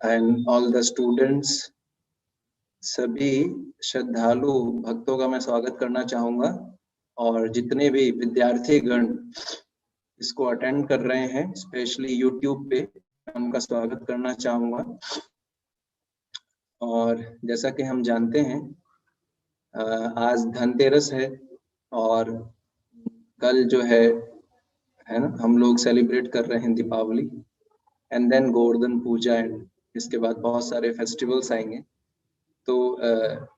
and all the students, सभी श्रद्धालु भक्तों का मैं स्वागत करना चाहूँगा और जितने भी विद्यार्थी गण इसको अटेंड कर रहे हैं स्पेशली यूट्यूब पे, उनका स्वागत करना चाहूँगा। और जैसा कि हम जानते हैं आज धनतेरस है और कल जो है ना, हम लोग सेलिब्रेट कर रहे हैं Deepawali and then Govardhan Puja and इसके बाद बहुत सारे फेस्टिवल्स आएंगे। तो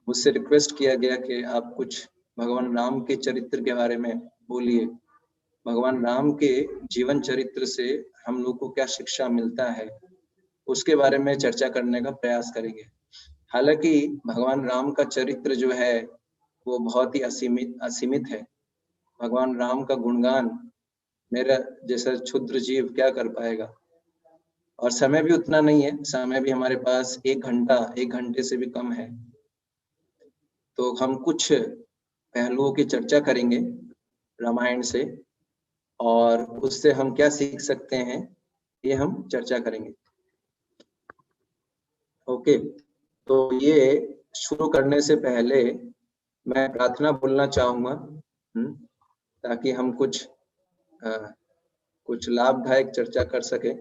मुझसे रिक्वेस्ट किया गया कि आप कुछ भगवान राम के चरित्र के बारे में बोलिए। भगवान राम के जीवन चरित्र से हम लोग को क्या शिक्षा मिलता है, उसके बारे में चर्चा करने का प्रयास करेंगे। हालांकि भगवान राम का चरित्र जो है वो बहुत ही असीमित है। भगवान राम का गुणगान मेरा जैसा क्षुद्र जीव क्या कर पाएगा, और समय भी उतना नहीं है। समय भी हमारे पास एक घंटे से भी कम है। तो हम कुछ पहलुओं की चर्चा करेंगे रामायण से और उससे हम क्या सीख सकते हैं ये हम चर्चा करेंगे। ओके, तो ये शुरू करने से पहले मैं प्रार्थना बोलना चाहूँगा ताकि हम कुछ लाभदायक चर्चा कर सके।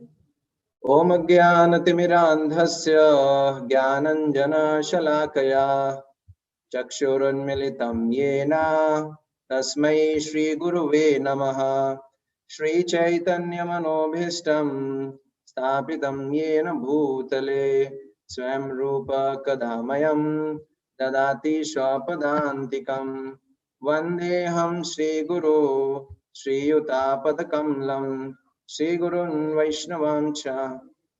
ओम अज्ञानतिमिरान्धस्य ज्ञानञ्जनशलाकया चक्षुरुन्मिलितं येन तस्मै श्रीगुरुवे नमः। श्रीचैतन्यमनोभीष्टं स्थापितं येन भूतले स्वयं रूप कदा मह्यं ददाति स्वपदान्तिकं। वन्देऽहं श्रीगुरो श्रीयुतापदकमलं श्रीगुरुन् वैष्णवांश्च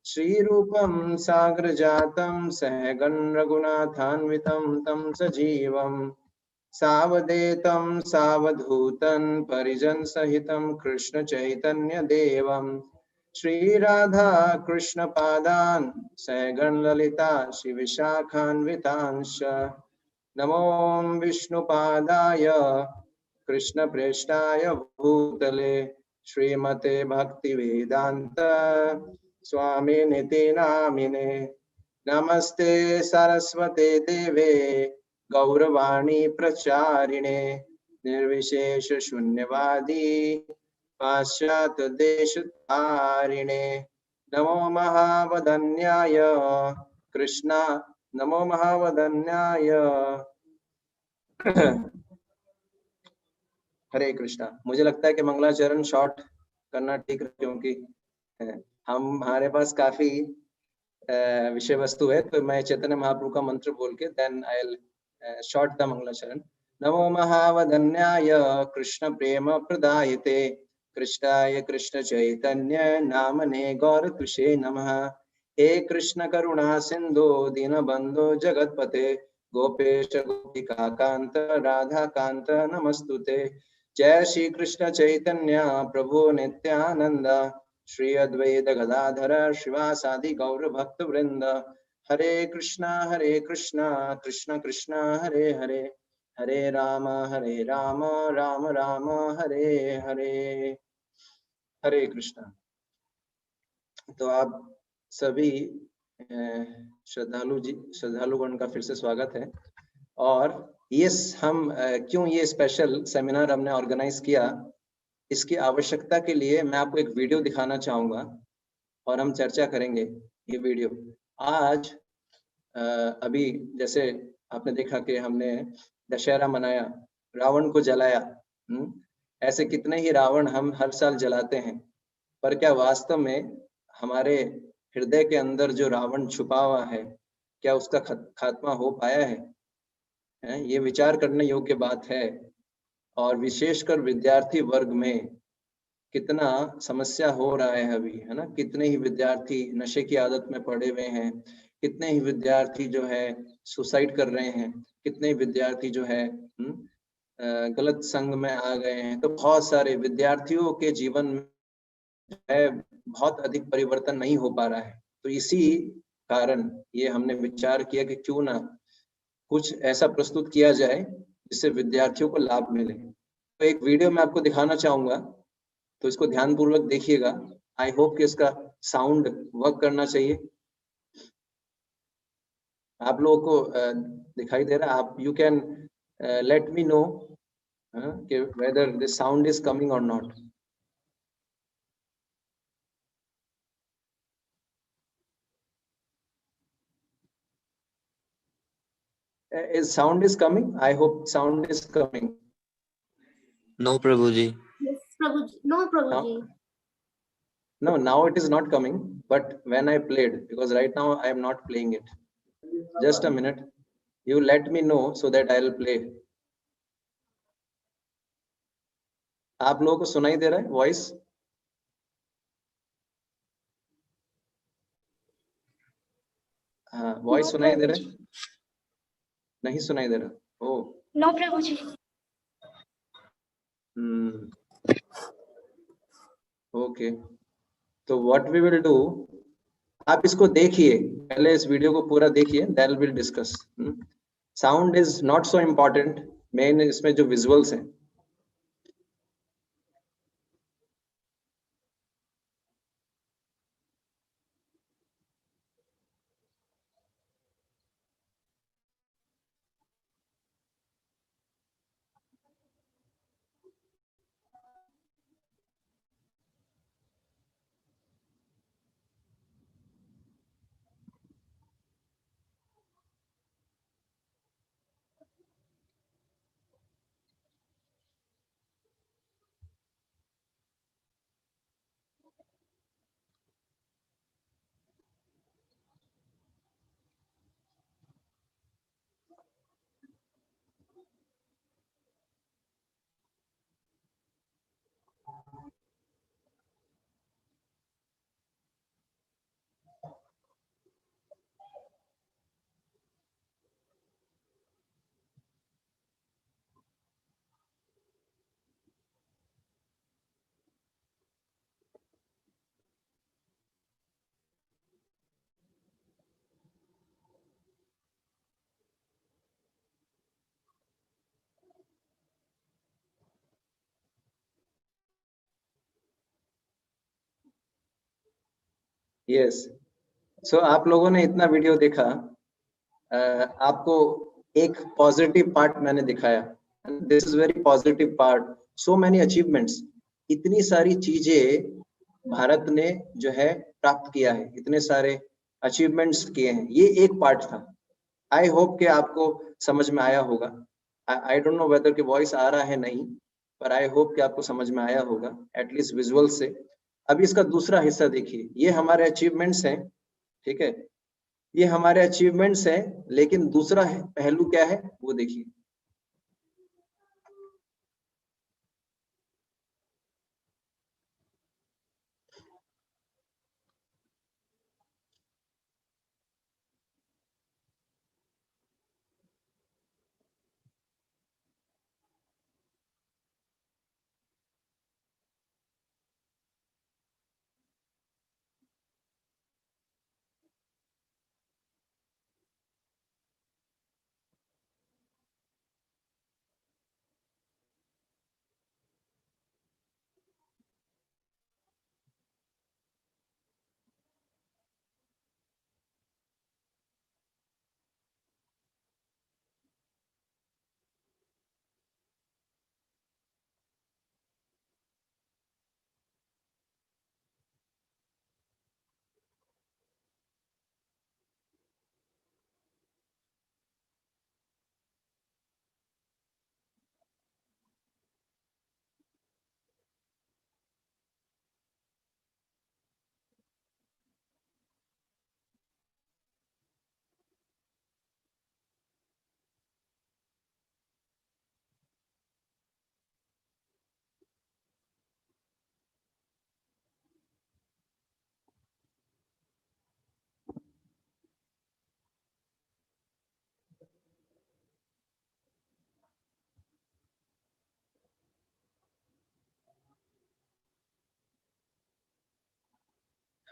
श्रीरूपं साग्रजातं सहगण रघुनाथान्वितं तं सजीवं सावधूतं सावधूतं परिजन सहितं कृष्ण चैतन्य देवं श्रीराधा कृष्ण पादान् सहगण ललिता श्री विशाखान्वितांश्च। नमो विष्णुपादाय कृष्ण प्रेष्ठाय भूतले श्रीमते भक्तिवेदांत स्वामी निति नामिने। नमस्ते सरस्वते देवे गौरवाणी प्रचारिणे निर्विशेष शून्यवादी पाश्चात्य देशतारिणे। नमो महावदन्याय कृष्णा, नमो महावदन्याय हरे कृष्णा। मुझे लगता है कि मंगलाचरण शॉर्ट करना ठीक है, क्योंकि हमारे पास काफी विषय वस्तु है। तो मैं चैतन्य महाप्रभु का मंत्र बोल के then I will short the mangalacharan. नमो महावदन्याय कृष्ण प्रेम प्रदायते कृष्णाय कृष्ण चैतन्य नामने गौरतुषे नमः। हे कृष्ण करुणा सिंधु दीनबंधो जगतपते गोपेश गोपिका कांत राधा कांत नमस्तुते। जय श्री कृष्ण चैतन्य प्रभु नित्यानंद श्री अद्वैत गदाधर श्रीवासादि गौर भक्त वृंद। हरे कृष्णा कृष्ण कृष्ण हरे हरे हरे राम राम राम हरे हरे। हरे कृष्णा। तो आप सभी श्रद्धालुगण का फिर से स्वागत है। और यस, हम क्यों ये स्पेशल सेमिनार हमने ऑर्गेनाइज किया, इसकी आवश्यकता के लिए मैं आपको एक वीडियो दिखाना चाहूंगा और हम चर्चा करेंगे। ये वीडियो आज अभी जैसे आपने देखा कि हमने दशहरा मनाया, रावण को जलाया। ऐसे कितने ही रावण हम हर साल जलाते हैं, पर क्या वास्तव में हमारे हृदय के अंदर जो रावण छुपा हुआ है, क्या उसका खात्मा हो पाया है? ये विचार करने योग्य बात है। और विशेषकर विद्यार्थी वर्ग में कितना समस्या हो रहा है अभी, है ना। कितने ही विद्यार्थी नशे की आदत में पड़े हुए हैं, कितने ही विद्यार्थी जो है सुसाइड कर रहे हैं, कितने ही विद्यार्थी जो है गलत संग में आ गए हैं। तो बहुत सारे विद्यार्थियों के जीवन में है बहुत अधिक परिवर्तन नहीं हो पा रहा है। तो इसी कारण ये हमने विचार किया कि क्यों ना कुछ ऐसा प्रस्तुत किया जाए जिससे विद्यार्थियों को लाभ मिले। तो एक वीडियो मैं आपको दिखाना चाहूंगा, तो इसको ध्यानपूर्वक देखिएगा। आई होप कि इसका साउंड वर्क करना चाहिए। आप लोगों को दिखाई दे रहा है? आप you can let me know कि whether the sound is coming or not. Is sound is coming? I hope sound is coming. No, Prabhuji. Yes, Prabhuji. No, Prabhuji. No, now it is not coming, but when I played, because right now I am not playing it. Just a minute. You let me know so that I'll play. आप लोगों को सुनाई दे रहा है voice? हाँ, voice सुनाई दे रहा है? नहीं सुनाई दे रहा? Oh No, Prabhuji. ओके, तो व्हाट वी विल डू, आप इसको देखिए, पहले इस वीडियो को पूरा देखिए, then will discuss. Sound is not so important, main इसमें जो विजुअल्स हैं. यस, सो आप लोगों ने इतना वीडियो देखा, आपको एक पॉजिटिव पार्ट मैंने दिखाया. This is very positive part. So many achievements, इतनी सारी चीजें भारत ने जो है प्राप्त किया है, इतने सारे अचीवमेंट्स किए हैं. ये एक पार्ट था. आई होप कि आपको समझ में आया होगा. आई डोंट नो वेदर कि वॉइस आ रहा है नहीं, पर आई होप कि आपको समझ में आया होगा एटलीस्ट विजुअल से. अभी इसका दूसरा हिस्सा देखिए. ये हमारे अचीवमेंट्स हैं, ठीक है, ये हमारे अचीवमेंट्स हैं, लेकिन दूसरा पहलू क्या है वो देखिए.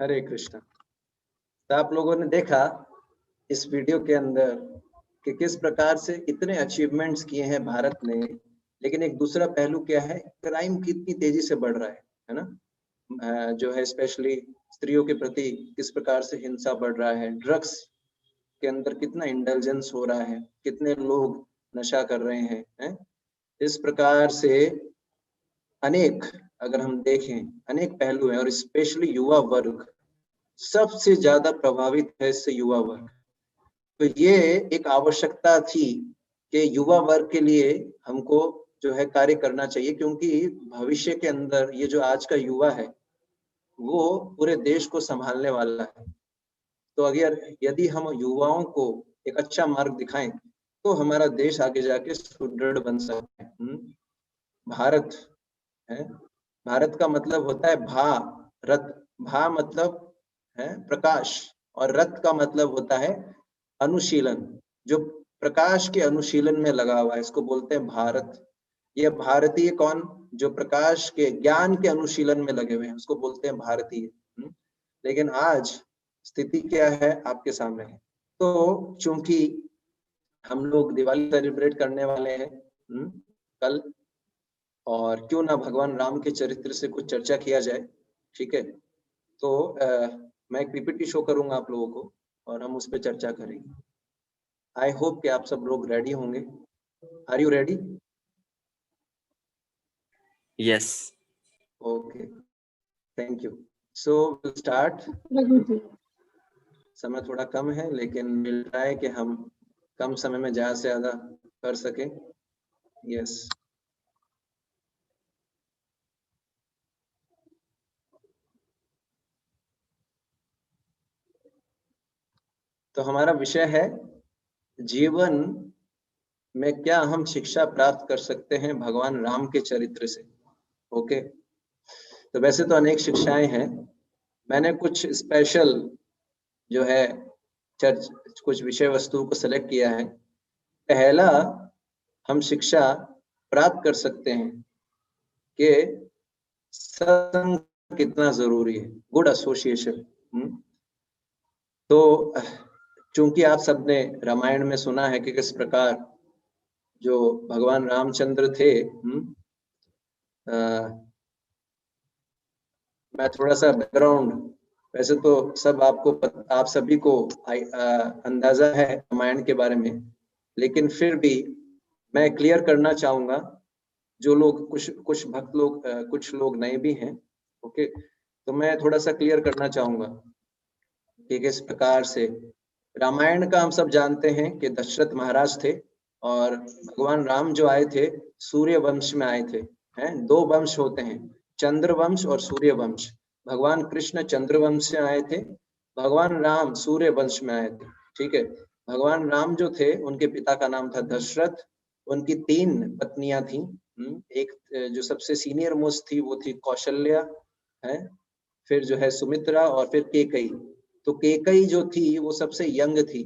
हरे कृष्णा. तो आप लोगों ने देखा इस वीडियो के अंदर कि किस प्रकार से इतने अचीवमेंट्स किए हैं भारत ने, लेकिन एक दूसरा पहलू क्या है, क्राइम कितनी तेजी से बढ़ रहा है ना. जो है स्पेशली स्त्रियों के प्रति किस प्रकार से हिंसा बढ़ रहा है, ड्रग्स के अंदर कितना इंडल्जेंस हो रहा है, कितने लोग नशा कर रहे हैं। इस प्रकार से अनेक, अगर हम देखें, अनेक पहलू हैं और स्पेशली युवा वर्ग सबसे ज्यादा प्रभावित है इससे, युवा वर्ग। तो ये एक आवश्यकता थी कि युवा वर्ग के लिए हमको जो है कार्य करना चाहिए, क्योंकि भविष्य के अंदर ये जो आज का युवा है वो पूरे देश को संभालने वाला है। तो अगर यदि हम युवाओं को एक अच्छा मार्ग दिखाएं तो हमारा देश आगे जाके सुदृढ़ बन सकता है। भारत है, भारत का मतलब होता है भारत। भा मतलब है प्रकाश और रथ का मतलब होता है अनुशीलन, जो प्रकाश के अनुशीलन में लगा हुआ है, इसको बोलते हैं भारत। ये भारतीय कौन, जो प्रकाश के ज्ञान के अनुशीलन में लगे हुए हैं, उसको बोलते हैं भारतीय। लेकिन आज स्थिति क्या है आपके सामने है। तो चूंकि हम लोग दिवाली सेलिब्रेट करने वाले हैं कल, और क्यों ना भगवान राम के चरित्र से कुछ चर्चा किया जाए, ठीक है। तो मैं एक पीपीटी शो करूंगा आप लोगों को और हम उस पर चर्चा करेंगे। आई होप कि आप सब लोग रेडी होंगे। Are you ready? Yes. Okay, thank you. So will start. Prabhu ji. समय थोड़ा कम है लेकिन विल ट्राई कि हम कम समय में ज्यादा से ज्यादा कर सकें। यस। तो हमारा विषय है जीवन में क्या हम शिक्षा प्राप्त कर सकते हैं भगवान राम के चरित्र से। ओके, तो वैसे तो अनेक शिक्षाएं हैं, मैंने कुछ स्पेशल जो है कुछ विषय वस्तु को सेलेक्ट किया है। पहला, हम शिक्षा प्राप्त कर सकते हैं कि सत्संग कितना जरूरी है, गुड एसोसिएशन। तो चूंकि आप सबने रामायण में सुना है कि किस प्रकार जो भगवान रामचंद्र थे, मैं थोड़ा सा बैकग्राउंड, वैसे तो सब आप सभी को अंदाजा है रामायण के बारे में, लेकिन फिर भी मैं क्लियर करना चाहूंगा, जो लोग कुछ भक्त लोग कुछ लोग नए भी हैं। ओके, तो मैं थोड़ा सा क्लियर करना चाहूंगा कि किस प्रकार से रामायण का हम सब जानते हैं कि दशरथ महाराज थे और भगवान राम जो आए थे सूर्य वंश में आए थे। हैं, दो वंश होते हैं, चंद्र वंश और सूर्य वंश। भगवान कृष्ण चंद्र वंश से आए थे, भगवान राम सूर्य वंश में आए थे। ठीक है, भगवान राम जो थे उनके पिता का नाम था दशरथ, उनकी 3 पत्नियां थी। एक जो सबसे सीनियर मोस्ट थी वो थी कौशल्या, है, फिर जो है सुमित्रा और फिर केकई। तो केकई जो थी वो सबसे यंग थी,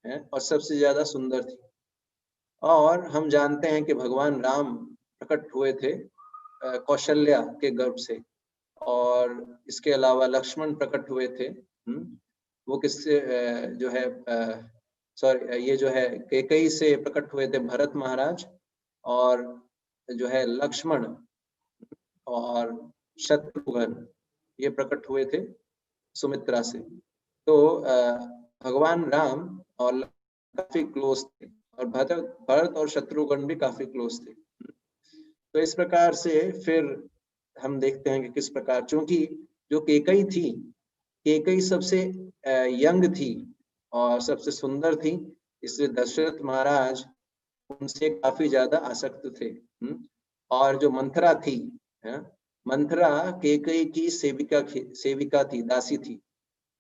है, और सबसे ज्यादा सुंदर थी। और हम जानते हैं कि भगवान राम प्रकट हुए थे कौशल्या के गर्भ से, और इसके अलावा लक्ष्मण प्रकट हुए थे। वो किससे जो है सॉरी, ये जो है केकई से प्रकट हुए थे भरत महाराज, और जो है लक्ष्मण और शत्रुघ्न ये प्रकट हुए थे सुमित्रा से। तो भगवान राम और काफी क्लोज थे, और भरत और शत्रुघ्न भी काफी क्लोज थे। तो इस प्रकार से फिर हम देखते हैं कि किस प्रकार, चूंकि जो केकई थी, केकई सबसे यंग थी और सबसे सुंदर थी, इसलिए दशरथ महाराज उनसे काफी ज्यादा आसक्त थे। और जो मंथरा थी, मंथरा केकई की सेविका थी, दासी थी।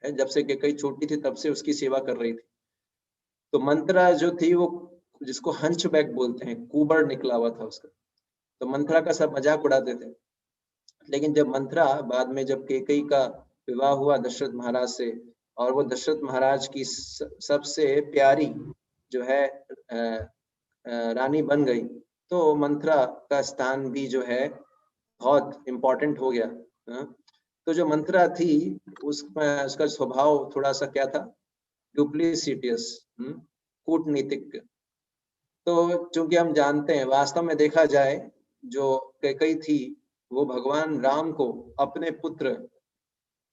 जब से केकई छोटी थी तब से उसकी सेवा कर रही थी। तो मंथरा जो थी वो, जिसको हंचबैक बोलते हैं, कुबड़ निकला हुआ था उसका, तो मंथरा का सब मजाक उड़ाते थे। लेकिन जब मंथरा बाद में, जब केकई का विवाह हुआ दशरथ महाराज से, और वो दशरथ महाराज की सबसे प्यारी जो है रानी बन गई, तो मंथरा का स्थान भी जो है बहुत इम्पोर्टेंट हो गया। तो जो मंथरा थी उसका स्वभाव थोड़ा सा क्या था, डुप्लीसिटियस, कूटनीतिक। तो चूंकि हम जानते हैं, वास्तव में देखा जाए, जो कैकेयी थी वो भगवान राम को अपने पुत्र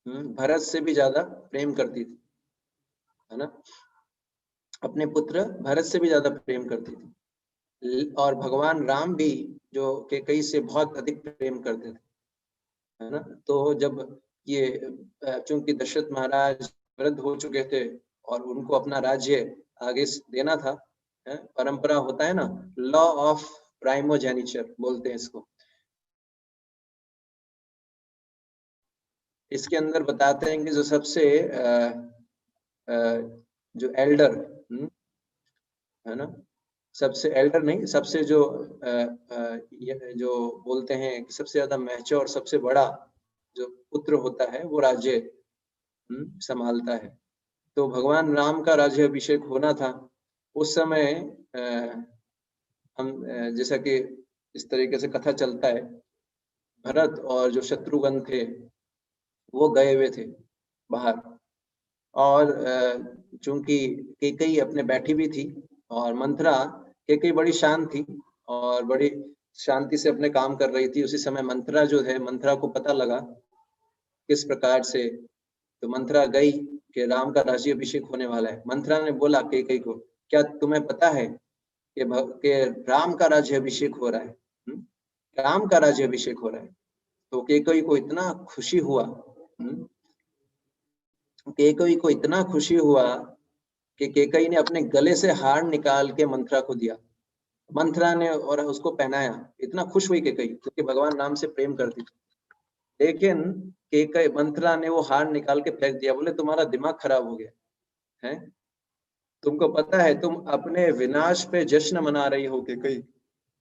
भरत से भी ज्यादा प्रेम करती थी, है ना। अपने पुत्र भरत से भी ज्यादा प्रेम करती थी, और भगवान राम भी जो कैकेयी से बहुत अधिक प्रेम करते थे, है ना। तो जब ये चूंकि दशरथ महाराज वृद्ध हो चुके थे और उनको अपना राज्य आगे देना था, परंपरा होता है ना, लॉ ऑफ प्राइमोजेनिचर बोलते हैं इसको। इसके अंदर बताते हैं कि जो सबसे जो एल्डर, है ना, सबसे एल्डर नहीं, सबसे जो जो बोलते हैं कि सबसे ज्यादा मैच्योर, सबसे बड़ा जो पुत्र होता है वो राज्य संभालता है। तो भगवान राम का राज्य अभिषेक होना था उस समय। हम जैसा कि इस तरीके से कथा चलता है, भरत और जो शत्रुघ्न थे वो गए हुए थे बाहर, और चूंकि कैकेयी अपने बैठी भी थी और मंथरा, कैकेयी बड़ी शांत थी और बड़ी शांति से अपने काम कर रही थी। उसी समय मंथरा जो है, मंथरा को पता लगा किस प्रकार से, तो मंथरा गई कि राम का राज्याभिषेक होने वाला है। मंथरा ने बोला कैकेयी को, क्या तुम्हें पता है कि राम का राज्याभिषेक हो रहा है, राम का राज्याभिषेक हो रहा है। तो कैकेयी को इतना खुशी हुआ, कैकेयी को इतना खुशी हुआ कि कैकेयी ने अपने गले से हार निकाल के मंथरा को दिया। मंथरा ने और उसको पहनाया। इतना खुश हुई कैकेयी, क्योंकि भगवान राम से प्रेम करती थी। लेकिन कैकेयी, मंथरा ने वो हार निकाल के फेंक दिया, बोले तुम्हारा दिमाग खराब हो गया है, तुमको पता है तुम अपने विनाश पे जश्न मना रही हो कैकेयी।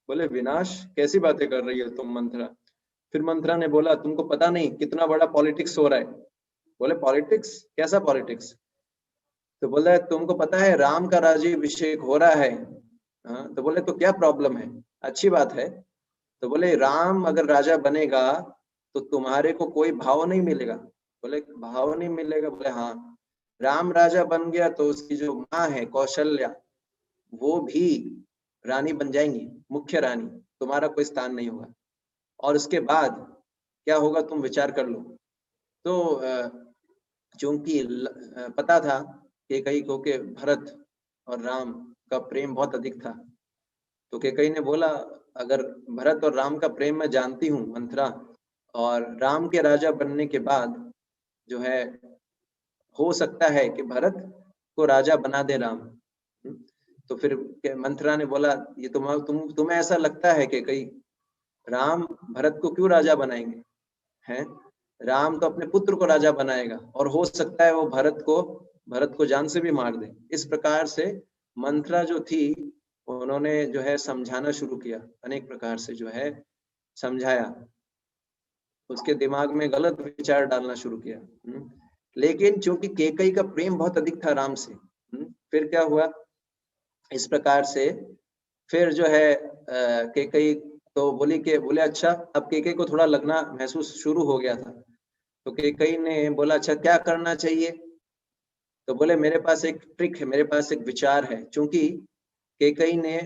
बोले विनाश, कैसी बातें कर रही हो तुम मंथरा। फिर मंथरा ने बोला तुमको पता नहीं कितना बड़ा पॉलिटिक्स हो रहा है। बोले पॉलिटिक्स, कैसा पॉलिटिक्स। तो बोला तुमको पता है राम का राज्याभिषेक हो रहा है। हाँ, तो बोले तो क्या प्रॉब्लम है, अच्छी बात है। तो बोले राम अगर राजा बनेगा तो तुम्हारे को कोई भाव नहीं मिलेगा। बोले भाव नहीं मिलेगा। बोले हाँ, राम राजा बन गया तो उसकी जो माँ है कौशल्या, वो भी रानी बन जाएंगी, मुख्य रानी, तुम्हारा कोई स्थान नहीं होगा। और उसके बाद क्या होगा तुम विचार कर लो। तो चूंकि पता था कैकेयी को कि भरत और राम का प्रेम बहुत अधिक था, तो कैकेयी ने बोला अगर भरत और राम का प्रेम मैं जानती हूँ मंथरा, और राम के राजा बनने के बाद जो है हो सकता है कि भरत को राजा बना दे राम। तो फिर मंथरा ने बोला ये तुम्हें ऐसा लगता है कि कहीं राम भरत को क्यों राजा बनाएंगे, हैं? राम तो अपने पुत्र को राजा बनाएगा, और हो सकता है वो भरत को जान से भी मार दे। इस प्रकार से मंथरा जो थी उन्होंने जो है समझाना शुरू किया, अनेक प्रकार से जो है समझाया, उसके दिमाग में गलत विचार डालना शुरू किया। लेकिन चूंकि कैकेयी का प्रेम बहुत अधिक था राम से, फिर क्या हुआ इस प्रकार से, फिर जो है कैकेयी तो बोले अच्छा, अब कैकेयी को थोड़ा लगना महसूस शुरू हो गया था। तो कैकेयी ने बोला अच्छा क्या करना चाहिए। तो बोले मेरे पास एक ट्रिक है, मेरे पास एक विचार है। चूंकि कैकेयी ने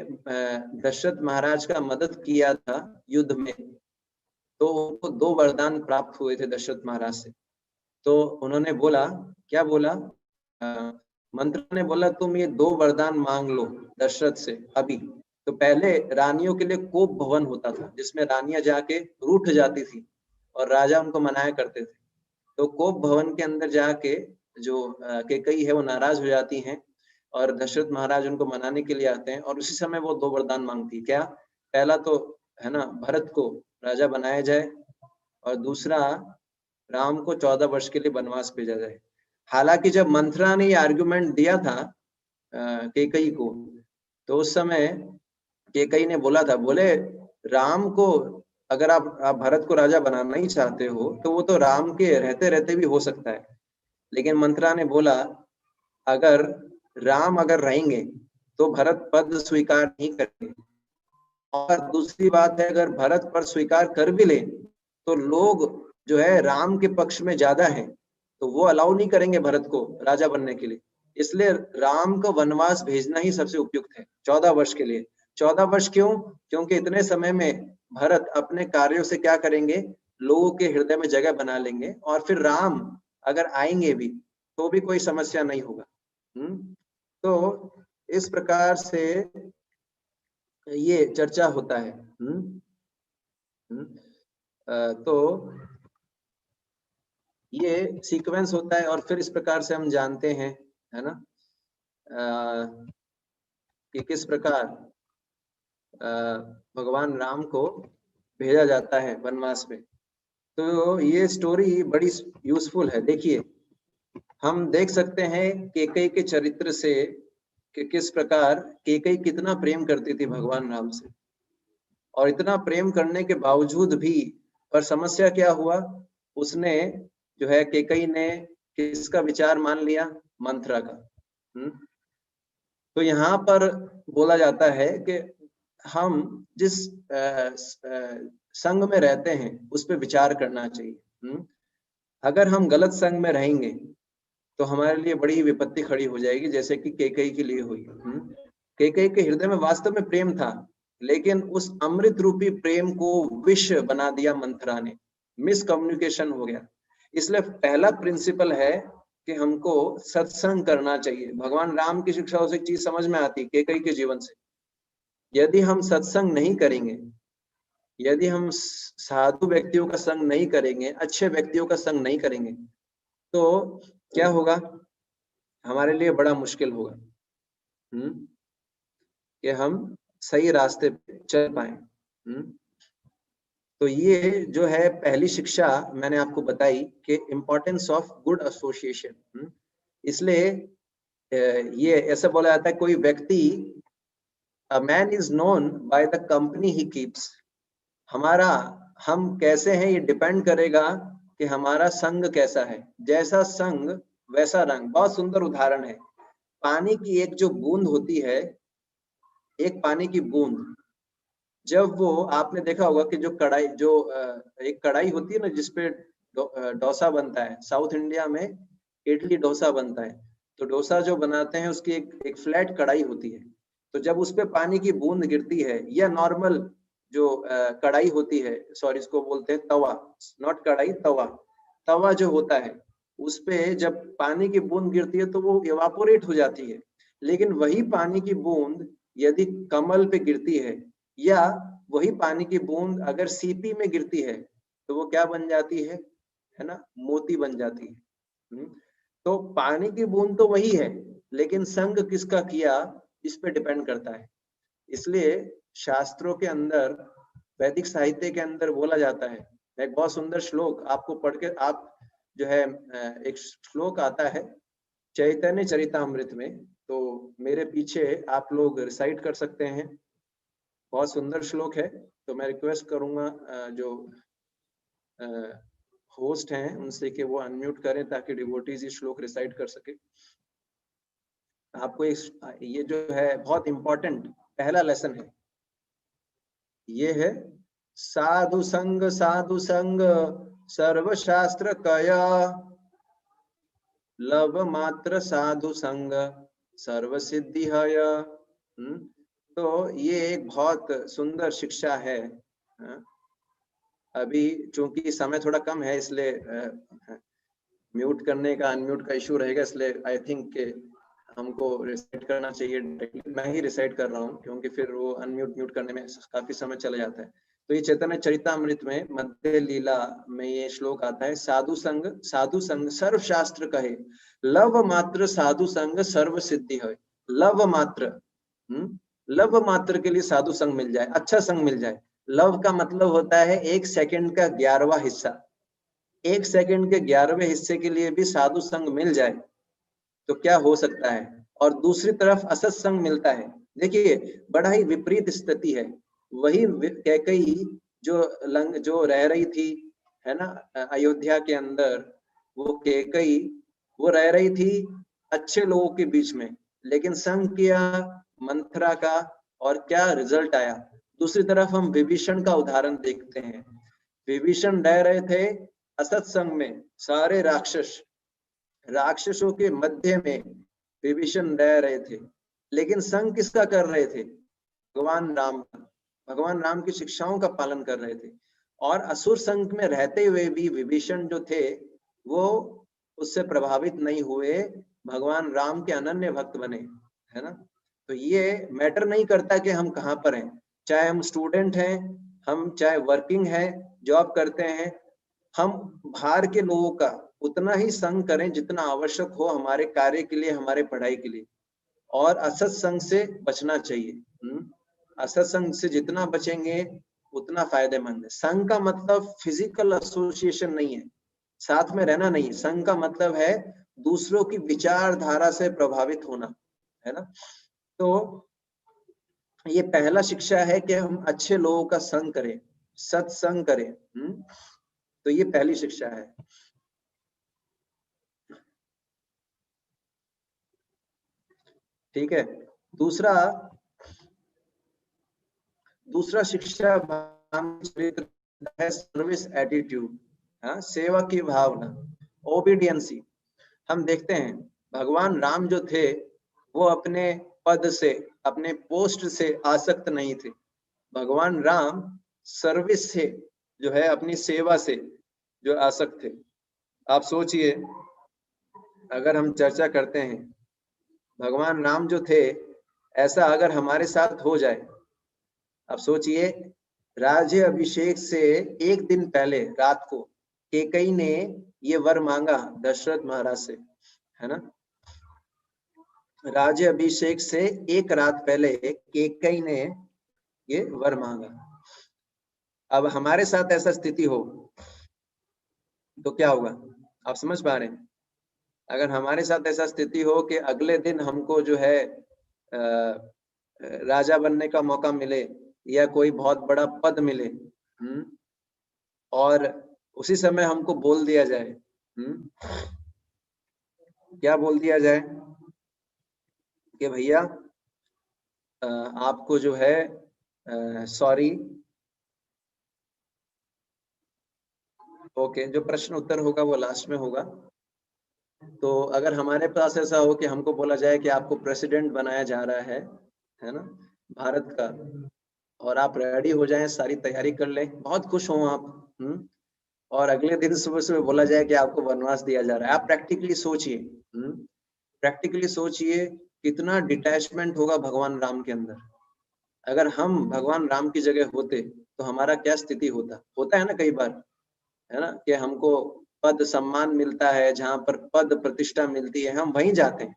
दशरथ महाराज का मदद किया था युद्ध में, तो उनको 2 वरदान प्राप्त हुए थे दशरथ महाराज से। तो उन्होंने बोला, क्या बोला, मंत्र ने बोला तुम ये 2 वरदान मांग लो दशरथ से अभी। तो पहले रानियों के लिए कोप भवन होता था, जिसमें रानियां जाके रूठ जाती थी और राजा उनको मनाया करते थे। तो कोप भवन के अंदर जाके जो कैकेयी है वो नाराज हो जाती हैं, और दशरथ महाराज उनको मनाने के लिए आते हैं, और उसी समय वो 2 वरदान मांगती। क्या, पहला तो है ना भरत को राजा बनाया जाए, और दूसरा राम को 14 वर्ष के लिए वनवास भेजा जाए। हालांकि जब मंथरा ने ये आर्गुमेंट दिया था कैकेयी को, तो उस समय कैकेयी ने बोला था, बोले राम को अगर आप भरत को राजा बनाना ही चाहते हो तो वो तो राम के रहते रहते भी हो सकता है। लेकिन मंथरा ने बोला अगर राम अगर रहेंगे तो भरत पद स्वीकार नहीं करेंगे, और दूसरी बात है अगर भरत पद स्वीकार कर भी ले तो लोग जो है राम के पक्ष में ज्यादा हैं, तो वो अलाउ नहीं करेंगे भरत को राजा बनने के लिए। इसलिए राम को वनवास भेजना ही सबसे उपयुक्त है 14 वर्ष के लिए। 14 वर्ष क्यों? क्योंकि इतने समय में भरत अपने कार्यों से क्या करेंगे, लोगों के हृदय में जगह बना लेंगे, और फिर राम अगर आएंगे भी तो भी कोई समस्या नहीं होगा। तो इस प्रकार से ये चर्चा होता है। तो ये सीक्वेंस होता है और फिर इस प्रकार से हम जानते हैं, है ना, कि किस प्रकार भगवान राम को भेजा जाता है वनवास में। तो ये स्टोरी बड़ी यूजफुल है। देखिए, हम देख सकते हैं कैकेयी के चरित्र से कि किस प्रकार कैकेयी कितना प्रेम करती थी भगवान राम से, और इतना प्रेम करने के बावजूद भी, पर समस्या क्या हुआ, उसने जो है कैकेयी ने किसका विचार मान लिया, मंथरा का। तो यहाँ पर बोला जाता है कि हम जिस संघ में रहते हैं उस पर विचार करना चाहिए। अगर हम गलत संघ में रहेंगे तो हमारे लिए बड़ी विपत्ति खड़ी हो जाएगी, जैसे कि कैकेयी के लिए हुई। कैकेयी के हृदय में वास्तव में प्रेम था, लेकिन उस अमृत रूपी प्रेम को विष बना दिया मंथरा ने, मिसकम्युनिकेशन हो गया। इसलिए पहला प्रिंसिपल है कि हमको सत्संग करना चाहिए। भगवान राम की शिक्षाओं से एक चीज समझ में आती कैकेयी के जीवन से, यदि हम सत्संग नहीं करेंगे, यदि हम साधु व्यक्तियों का संग नहीं करेंगे, अच्छे व्यक्तियों का संग नहीं करेंगे, तो क्या होगा, हमारे लिए बड़ा मुश्किल होगा कि हम सही रास्ते पे चल पाए। तो ये जो है पहली शिक्षा मैंने आपको बताई कि इम्पोर्टेंस ऑफ गुड एसोसिएशन। इसलिए ये ऐसा बोला जाता है, कोई व्यक्ति, a man is known by the company he keeps. हमारा हम कैसे हैं ये डिपेंड करेगा कि हमारा संग कैसा है। जैसा संग वैसा रंग। बहुत सुंदर उदाहरण है, पानी की एक जो बूंद होती है, एक पानी की बूंद, जब वो, आपने देखा होगा कि जो कढ़ाई, जो एक कढ़ाई होती है ना जिसपे डोसा बनता है, साउथ इंडिया में इडली डोसा बनता है, तो डोसा जो बनाते हैं उसकी एक फ्लैट कढ़ाई होती है। तो जब उस पे पानी की बूंद गिरती है, या नॉर्मल जो कढ़ाई होती है, सॉरी इसको बोलते हैं तवा, नॉट कढ़ाई, तवा, तवा जो होता है, उस पे जब पानी की बूंद गिरती है तो वो इवापोरेट हो जाती है। लेकिन वही पानी की बूंद यदि कमल पे गिरती है, या वही पानी की बूंद अगर सीपी में गिरती है, तो वो क्या बन जाती है ना, मोती बन जाती है। तो पानी की बूंद तो वही है, लेकिन संग किसका किया इस पे डिपेंड करता है। इसलिए शास्त्रों के अंदर, वैदिक साहित्य के अंदर बोला जाता है, एक बहुत सुंदर श्लोक आपको पढ़ के, आप जो है, एक श्लोक आता है चैतन्य चरितामृत में, तो मेरे पीछे आप लोग रिसाइट कर सकते हैं। बहुत सुंदर श्लोक है। तो मैं रिक्वेस्ट करूंगा जो होस्ट हैं उनसे कि वो अनम्यूट करें ताकि डिवोटीज ये श्लोक रिसाइट कर सके। आपको ये जो है बहुत इंपॉर्टेंट पहला लेसन है, ये है साधु संग सर्वशास्त्र कया, लव मात्र साधु संग सर्व सिद्धि हय। तो ये एक बहुत सुंदर शिक्षा है। अभी चूंकि समय थोड़ा कम है, इसलिए म्यूट करने का, अनम्यूट का इशू रहेगा, इसलिए आई थिंक के हमको रिसाइट करना चाहिए। मैं ही रिसाइट कर रहा हूँ क्योंकि फिर वो अनम्यूट म्यूट करने में काफी समय चला जाता है। तो ये चैतन्य चरितामृत में मध्य लीला में ये श्लोक आता है, साधु संग सर्व शास्त्र कहे, लव मात्र साधु संग सर्व सिद्धि है। लव मात्र, लव मात्र के लिए साधु संग मिल जाए, अच्छा संग मिल जाए। लव का मतलब होता है 1 सेकंड का 11वां हिस्सा। 1 सेकंड के 11वें हिस्से के लिए भी साधु संग मिल जाए तो क्या हो सकता है। और दूसरी तरफ असत संग मिलता है। देखिए बड़ा ही विपरीत स्थिति है। वही कैकेयी जो रह रही थी, है ना, अयोध्या के अंदर, वो कैकेयी वो रह रही थी अच्छे लोगों के बीच में, लेकिन संग किया मंथरा का, और क्या रिजल्ट आया। दूसरी तरफ हम विभीषण का उदाहरण देखते हैं। विभीषण रह रहे थे असत संग में, सारे राक्षसों के मध्य में विभीषण रह रहे थे, लेकिन संग किसका कर रहे थे, भगवान राम का, भगवान राम की शिक्षाओं का पालन कर रहे थे। और असुर संग में रहते हुए भी विभीषण जो थे वो उससे प्रभावित नहीं हुए, भगवान राम के अनन्य भक्त बने, है ना। तो ये मैटर नहीं करता कि हम कहाँ पर हैं, चाहे हम स्टूडेंट हैं, हम चाहे वर्किंग है, जॉब करते हैं, हम बाहर के लोगों का उतना ही संग करें जितना आवश्यक हो हमारे कार्य के लिए, हमारे पढ़ाई के लिए, और असत संग से बचना चाहिए। असत संग से जितना बचेंगे उतना फायदेमंद है। संघ का मतलब फिजिकल एसोसिएशन नहीं है, साथ में रहना नहीं। संघ का मतलब है दूसरों की विचारधारा से प्रभावित होना, है ना। तो ये पहला शिक्षा है कि हम अच्छे लोगों का संग करें, सत्संग करें। तो ये पहली शिक्षा है। ठीक है। दूसरा शिक्षा है सर्विस एटीट्यूड, सेवा की भावना, ओबीडियंसी। हम देखते हैं भगवान राम जो थे वो अपने पद से, अपने पोस्ट से आसक्त नहीं थे। भगवान राम सर्विस से जो है, अपनी सेवा से जो आसक्त थे। आप सोचिए, अगर हम चर्चा करते हैं भगवान राम जो थे, ऐसा अगर हमारे साथ हो जाए। अब सोचिए, राज्य अभिषेक से एक दिन पहले रात को कैकेयी ने ये वर मांगा दशरथ महाराज से, है ना। राज्य अभिषेक से एक रात पहले कैकेयी ने ये वर मांगा। अब हमारे साथ ऐसा स्थिति हो तो क्या होगा, आप समझ पा रहे हैं। अगर हमारे साथ ऐसा स्थिति हो कि अगले दिन हमको जो है राजा बनने का मौका मिले या कोई बहुत बड़ा पद मिले, और उसी समय हमको बोल दिया जाए, क्या बोल दिया जाए कि भैया आपको जो है सॉरी, ओके, जो प्रश्न उत्तर होगा वो लास्ट में होगा। तो अगर हमारे पास ऐसा हो कि हमको बोला जाए कि आपको प्रेसिडेंट बनाया जा रहा है ना, भारत का, और आप रेडी हो जाएं, सारी तैयारी कर लें, बहुत खुश हो आप, और अगले दिन सुबह सुबह बोला जाए कि आपको वनवास दिया जा रहा है। आप प्रैक्टिकली सोचिए, प्रैक्टिकली सोचिए कितना डिटैचमेंट होगा भगवान राम के अंदर। अगर हम भगवान राम की जगह होते तो हमारा क्या स्थिति होता है ना कई बार, है ना, कि हमको पद सम्मान मिलता है, जहां पर पद प्रतिष्ठा मिलती है हम वहीं जाते हैं।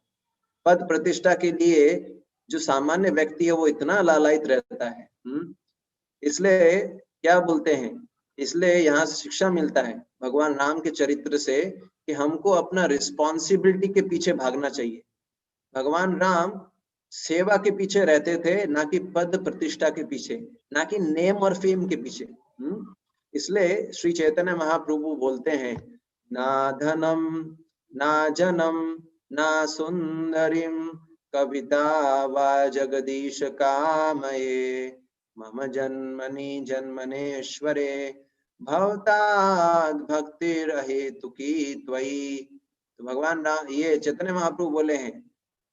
पद प्रतिष्ठा के लिए जो सामान्य व्यक्ति है वो इतना लालायित रहता है। इसलिए क्या बोलते हैं, इसलिए यहाँ से शिक्षा मिलता है भगवान राम के चरित्र से कि हमको अपना रिस्पॉन्सिबिलिटी के पीछे भागना चाहिए। भगवान राम सेवा के पीछे रहते थे, ना कि पद प्रतिष्ठा के पीछे, ना कि नेम और फेम के पीछे। इसलिए श्री चैतन्य महाप्रभु बोलते हैं, ना धनम ना जनम ना सुंदरीम कविता वा जगदीश कामये मम जन्मनि जन्मनेश्वरे भवताद भक्तिर हेतुकी त्वयि। तो भगवान राम, ये चैतन्य महाप्रभु बोले हैं,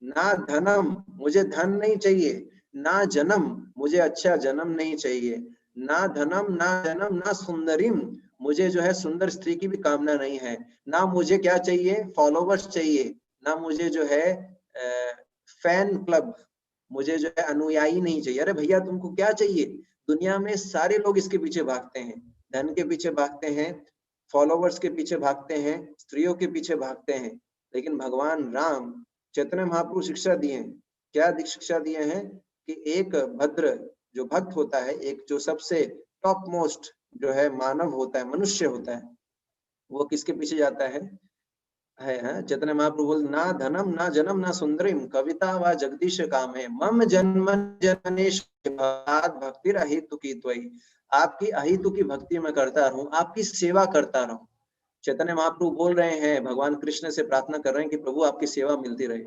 ना धनम, मुझे धन नहीं चाहिए, ना जन्म, मुझे अच्छा जन्म नहीं चाहिए, ना धनम ना जन्म ना सुंदरीम, मुझे जो है सुंदर स्त्री की भी कामना नहीं है, ना मुझे क्या चाहिए, फॉलोवर्स चाहिए, ना मुझे जो है फैन क्लब, मुझे जो है अनुयायी नहीं चाहिए। अरे भैया तुमको क्या चाहिए, दुनिया में सारे लोग इसके पीछे भागते हैं, धन के पीछे भागते हैं, फॉलोवर्स के पीछे भागते हैं, स्त्रियों के पीछे भागते हैं, लेकिन भगवान राम चैतन्य महाप्रभु शिक्षा दिए हैं। क्या शिक्षा दिए हैं कि एक भद्र जो भक्त होता है, एक जो सबसे टॉप मोस्ट जो है मानव होता है, मनुष्य होता है, वो किसके पीछे जाता है चैतन्य महाप्रभु बोल, ना धनम ना जन्म ना सुंदरीम कविता व जगदीश काम है मम जन्म जनेश भक्ति अहितु की त्वयि। आपकी अहितु की भक्ति में करता रहूं, आपकी सेवा करता रहूं। चैतन्य महाप्रभु बोल रहे हैं, भगवान कृष्ण से प्रार्थना कर रहे हैं कि प्रभु आपकी सेवा मिलती रहे।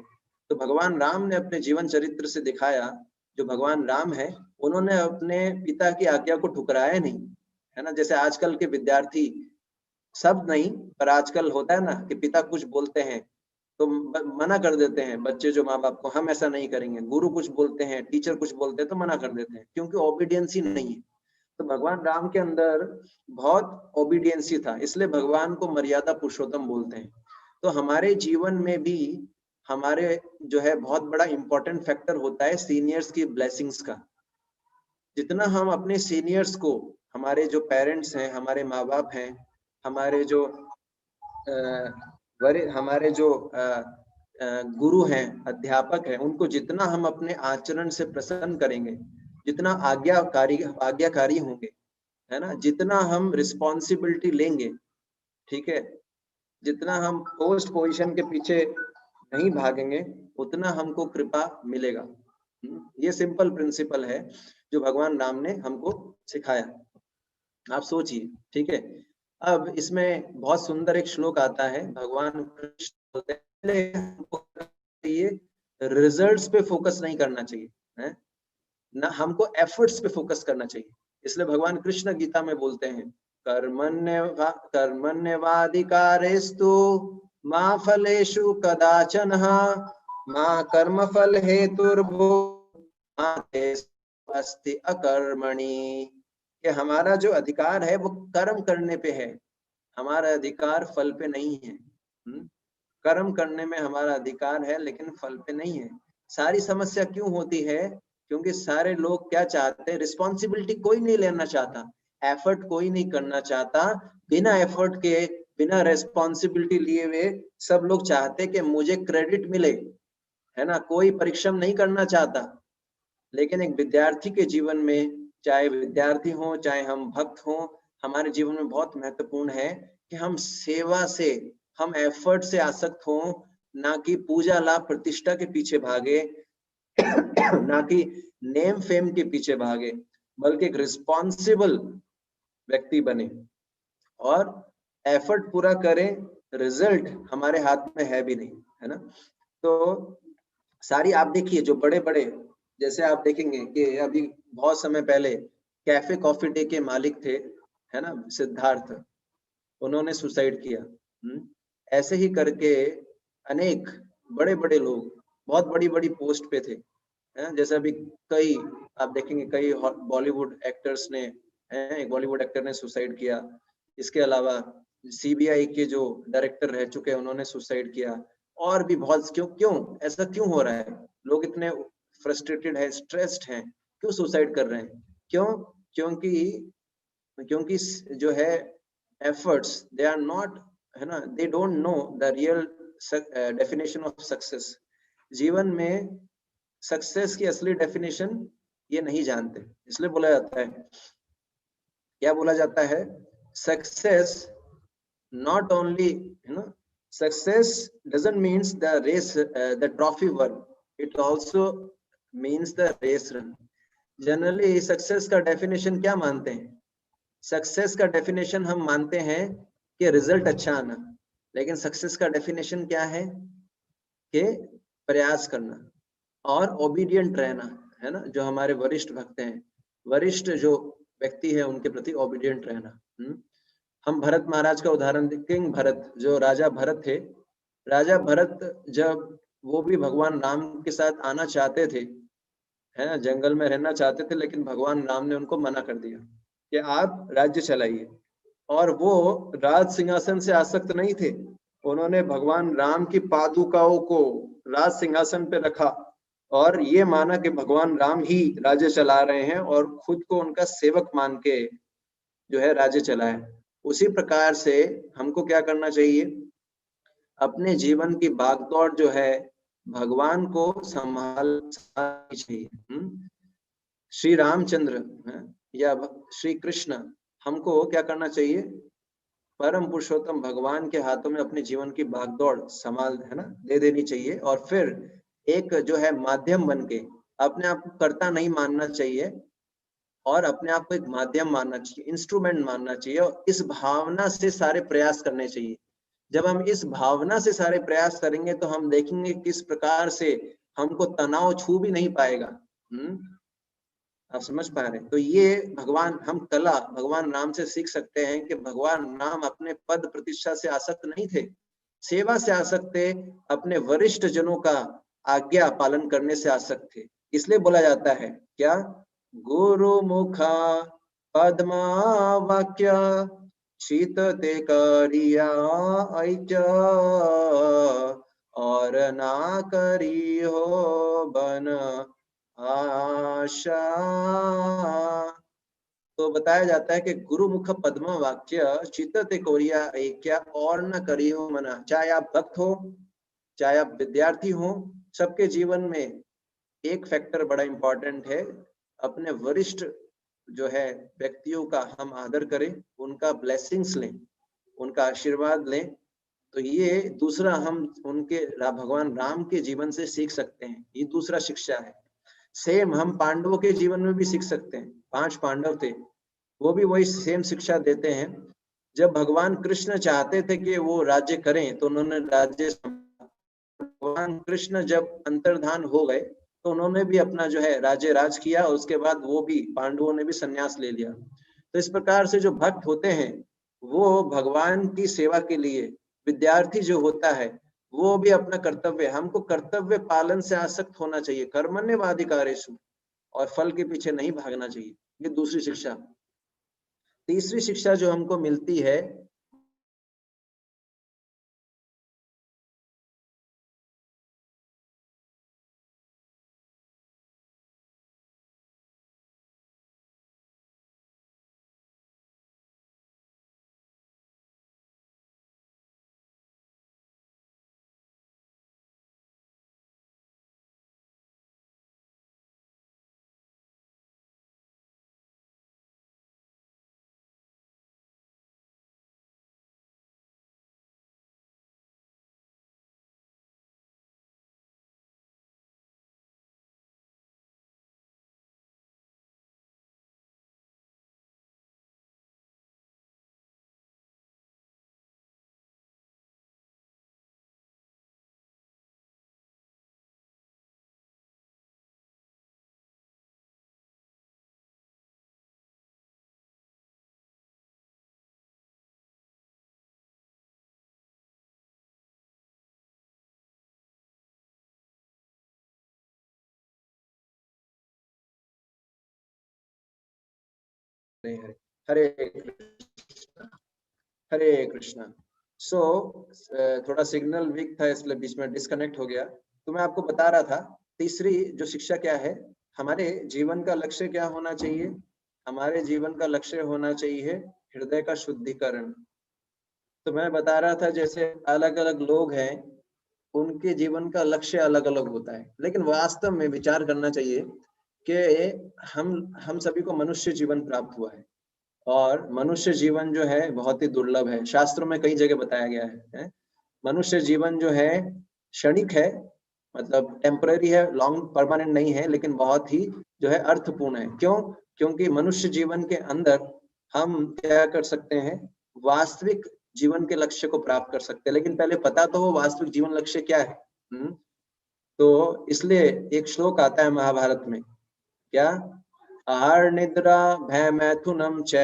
तो भगवान राम ने अपने जीवन चरित्र से दिखाया, जो भगवान राम है उन्होंने अपने पिता की आज्ञा को ठुकराया नहीं, है ना। जैसे आजकल के विद्यार्थी, सब नहीं पर आजकल होता है ना कि पिता कुछ बोलते हैं तो मना कर देते हैं बच्चे जो माँ बाप को, हम ऐसा नहीं करेंगे। गुरु कुछ बोलते हैं, टीचर कुछ बोलते हैं तो मना कर देते हैं, क्योंकि ओबीडियंसी नहीं है। तो भगवान राम के अंदर बहुत ओबीडियंसी था, इसलिए भगवान को मर्यादा पुरुषोत्तम बोलते हैं। तो हमारे जीवन में भी हमारे जो है बहुत बड़ा इंपॉर्टेंट फैक्टर होता है सीनियर्स की ब्लेसिंग्स का। जितना हम अपने सीनियर्स को, हमारे जो पेरेंट्स हैं, हमारे माँ बाप हैं, हमारे जो हमारे जो गुरु हैं, अध्यापक हैं, उनको जितना हम अपने आचरण से प्रसन्न करेंगे, जितना आज्ञाकारी होंगे, है ना, जितना हम रिस्पॉन्सिबिलिटी लेंगे, ठीक है, जितना हम पोस्ट पोजीशन के पीछे नहीं भागेंगे, उतना हमको कृपा मिलेगा। ये सिंपल प्रिंसिपल है जो भगवान राम ने हमको सिखाया। आप सोचिए, ठीक है। अब इसमें बहुत सुंदर एक श्लोक आता है, भगवान कृष्ण बोलते हैं रिजल्ट्स पे फोकस नहीं करना चाहिए, है ना, हमको एफर्ट्स पे फोकस करना चाहिए। इसलिए भगवान कृष्ण गीता में बोलते हैं कर्मण्यवाधिकारेस्तु मा फलेषु कदाचन मा कर्म फल हेतुर्भो अस्ति अकर्मणि। कि हमारा जो अधिकार है वो कर्म करने पे है, हमारा अधिकार फल पे नहीं है। कर्म करने में हमारा अधिकार है लेकिन फल पे नहीं है। सारी समस्या क्यों होती है? क्योंकि सारे लोग क्या चाहते हैं, रिस्पॉन्सिबिलिटी कोई नहीं लेना चाहता, एफर्ट कोई नहीं करना चाहता। बिना एफर्ट के, बिना रिस्पॉन्सिबिलिटी लिए हुए सब लोग चाहते कि मुझे क्रेडिट मिले, है ना, कोई परिश्रम नहीं करना चाहता। लेकिन एक विद्यार्थी के जीवन में, चाहे विद्यार्थी हो चाहे हम भक्त हो, हमारे जीवन में बहुत महत्वपूर्ण है कि हम सेवा से, हम एफर्ट से आसक्त हो, ना कि पूजा लाभ प्रतिष्ठा के पीछे भागे ना कि नेम फेम के पीछे भागे, बल्कि एक रिस्पॉन्सिबल व्यक्ति बने और एफर्ट पूरा करें। रिजल्ट हमारे हाथ में है भी नहीं, है ना। तो सारी आप देखिए जो बड़े बड़े, जैसे आप देखेंगे कि अभी बहुत समय पहले कैफे कॉफी डे के मालिक थे, है ना, सिद्धार्थ, उन्होंने सुसाइड किया। ऐसे ही करके अनेक बड़े बड़े लोग बहुत बड़ी बड़ी पोस्ट पे थे, जैसे अभी कई आप देखेंगे कई बॉलीवुड एक्टर्स ने, एक बॉलीवुड एक्टर ने सुसाइड किया। इसके अलावा सीबीआई के जो डायरेक्टर रह चुके हैं उन्होंने सुसाइड किया। और भी बहुत, क्यों ऐसा क्यों हो रहा है? लोग इतने फ्रस्ट्रेटेड है, स्ट्रेस्ड हैं, क्यों सुसाइड कर रहे हैं? क्यों? क्योंकि जो है एफर्ट्स, दे आर नॉट, है ना, they don't know the real definition of success. जीवन में सक्सेस की असली डेफिनेशन ये नहीं जानते। इसलिए बोला जाता है, क्या बोला जाता है, सक्सेस नॉट ओनली, है ना, success doesn't means the race, the trophy won, it also means the race run. Generally success का डेफिनेशन क्या मानते हैं? सक्सेस का डेफिनेशन हम मानते हैं कि रिजल्ट अच्छा आना, लेकिन सक्सेस का डेफिनेशन क्या है? कि प्रयास करना और ओबीडियंट रहना, है ना। जो हमारे वरिष्ठ भक्त हैं, वरिष्ठ जो व्यक्ति है, उनके प्रति ओबीडियंट रहना। हम भरत महाराज का उदाहरण, किंग भरत, जो राजा भरत थे, राजा भरत जब वो भी भगवान राम के साथ आना चाहते थे, है ना, जंगल में रहना चाहते थे, लेकिन भगवान राम ने उनको मना कर दिया कि आप राज्य चलाइए। और वो राज सिंहासन से आसक्त नहीं थे, उन्होंने भगवान राम की पादुकाओं को राज सिंहासन पे रखा और ये माना कि भगवान राम ही राज्य चला रहे हैं, और खुद को उनका सेवक मान के जो है राज्य चलाए। उसी प्रकार से हमको क्या करना चाहिए? अपने जीवन की भागदौड़ जो है भगवान को संभालनी चाहिए। श्री रामचंद्र या श्री कृष्ण, हमको क्या करना चाहिए? परम पुरुषोत्तम भगवान के हाथों में अपने जीवन की भागदौड़ संभाल, है ना, दे देनी चाहिए। और फिर एक जो है माध्यम बन के, अपने आप को कर्ता नहीं मानना चाहिए और अपने आप को एक माध्यम मानना चाहिए, इंस्ट्रूमेंट मानना चाहिए, और इस भावना से सारे प्रयास करने चाहिए। जब हम इस भावना से सारे प्रयास करेंगे तो हम देखेंगे किस प्रकार से हमको तनाव छू भी नहीं पाएगा। आप समझ पा रहे हैं? तो ये भगवान, हम कला भगवान राम से सीख सकते हैं कि भगवान राम अपने पद प्रतिष्ठा से आसक्त नहीं थे, सेवा से आसक्त थे, अपने वरिष्ठ जनों का आज्ञा पालन करने से आसक्त थे। इसलिए बोला जाता है क्या? गुरु मुखा पद्मा वाक्य शीतते कारिया ऐच और ना करी हो बन आशा। तो बताया जाता है कि गुरुमुख पद्म वाक्य चित्त कोरिया ऐक्या और न करी हो मना। चाहे आप भक्त हो, चाहे आप विद्यार्थी हो, सबके जीवन में एक फैक्टर बड़ा इंपॉर्टेंट है, अपने वरिष्ठ जो है व्यक्तियों का हम आदर करें, उनका ब्लेसिंग्स लें, उनका आशीर्वाद लें। तो ये दूसरा हम उनके भगवान राम के जीवन से सीख सकते हैं, ये दूसरा शिक्षा है। सेम हम पांडवों के जीवन में भी सीख सकते हैं। 5 पांडव थे, वो भी वही सेम शिक्षा देते हैं। जब भगवान कृष्ण चाहते थे कि वो राज्य करें तो उन्होंने राज्य, भगवान कृष्ण जब अंतर्धान हो गए तो उन्होंने भी अपना जो है राज्य राज किया, और उसके बाद वो भी पांडवों ने भी संन्यास ले लिया। तो इस प्रकार से जो भक्त होते हैं वो भगवान की सेवा के लिए, विद्यार्थी जो होता है वो भी अपना कर्तव्य, हमको कर्तव्य पालन से आसक्त होना चाहिए, कर्मण्येवाधिकारेषु, और फल के पीछे नहीं भागना चाहिए। ये दूसरी शिक्षा। तीसरी शिक्षा जो हमको मिलती है, हरे कृष्ण, हरे कृष्णा। सो थोड़ा सिग्नल वीक था इसलिए बीच में डिस्कनेक्ट हो गया। तो मैं आपको बता रहा था तीसरी जो शिक्षा क्या है, हमारे जीवन का लक्ष्य क्या होना चाहिए। हमारे जीवन का लक्ष्य होना चाहिए हृदय का शुद्धिकरण। तो मैं बता रहा था जैसे अलग अलग लोग हैं, उनके जीवन का लक्ष्य अलग अलग होता है, लेकिन वास्तव में विचार करना चाहिए कि हम सभी को मनुष्य जीवन प्राप्त हुआ है, और मनुष्य जीवन जो है बहुत ही दुर्लभ है। शास्त्रों में कई जगह बताया गया है, मनुष्य जीवन जो है क्षणिक है, मतलब टेम्पररी है, लॉन्ग परमानेंट नहीं है, लेकिन बहुत ही जो है अर्थपूर्ण है। क्यों? क्योंकि मनुष्य जीवन के अंदर हम क्या कर सकते हैं, वास्तविक जीवन के लक्ष्य को प्राप्त कर सकते हैं, लेकिन पहले पता तो हो वास्तविक जीवन लक्ष्य क्या है। तो इसलिए एक श्लोक आता है महाभारत में, क्या, आहार निद्रा भय मैथुनम च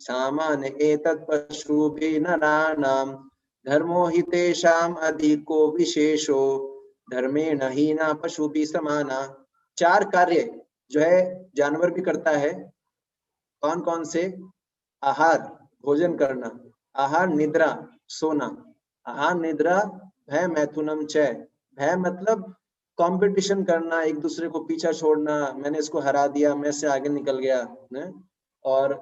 सामान्य एतत् पशुभिः नराणाम धर्मो हि तेषाम् अधिको विशेषो धर्मेण हीना पशुभिः समाना। 4 कार्य जो है जानवर भी करता है। कौन कौन से? आहार भोजन करना, आहार निद्रा सोना, आहार निद्रा भय मैथुनम च, भय मतलब कंपटीशन करना, एक दूसरे को पीछा छोड़ना, मैंने इसको हरा दिया, मैं इससे आगे निकल गया ने? और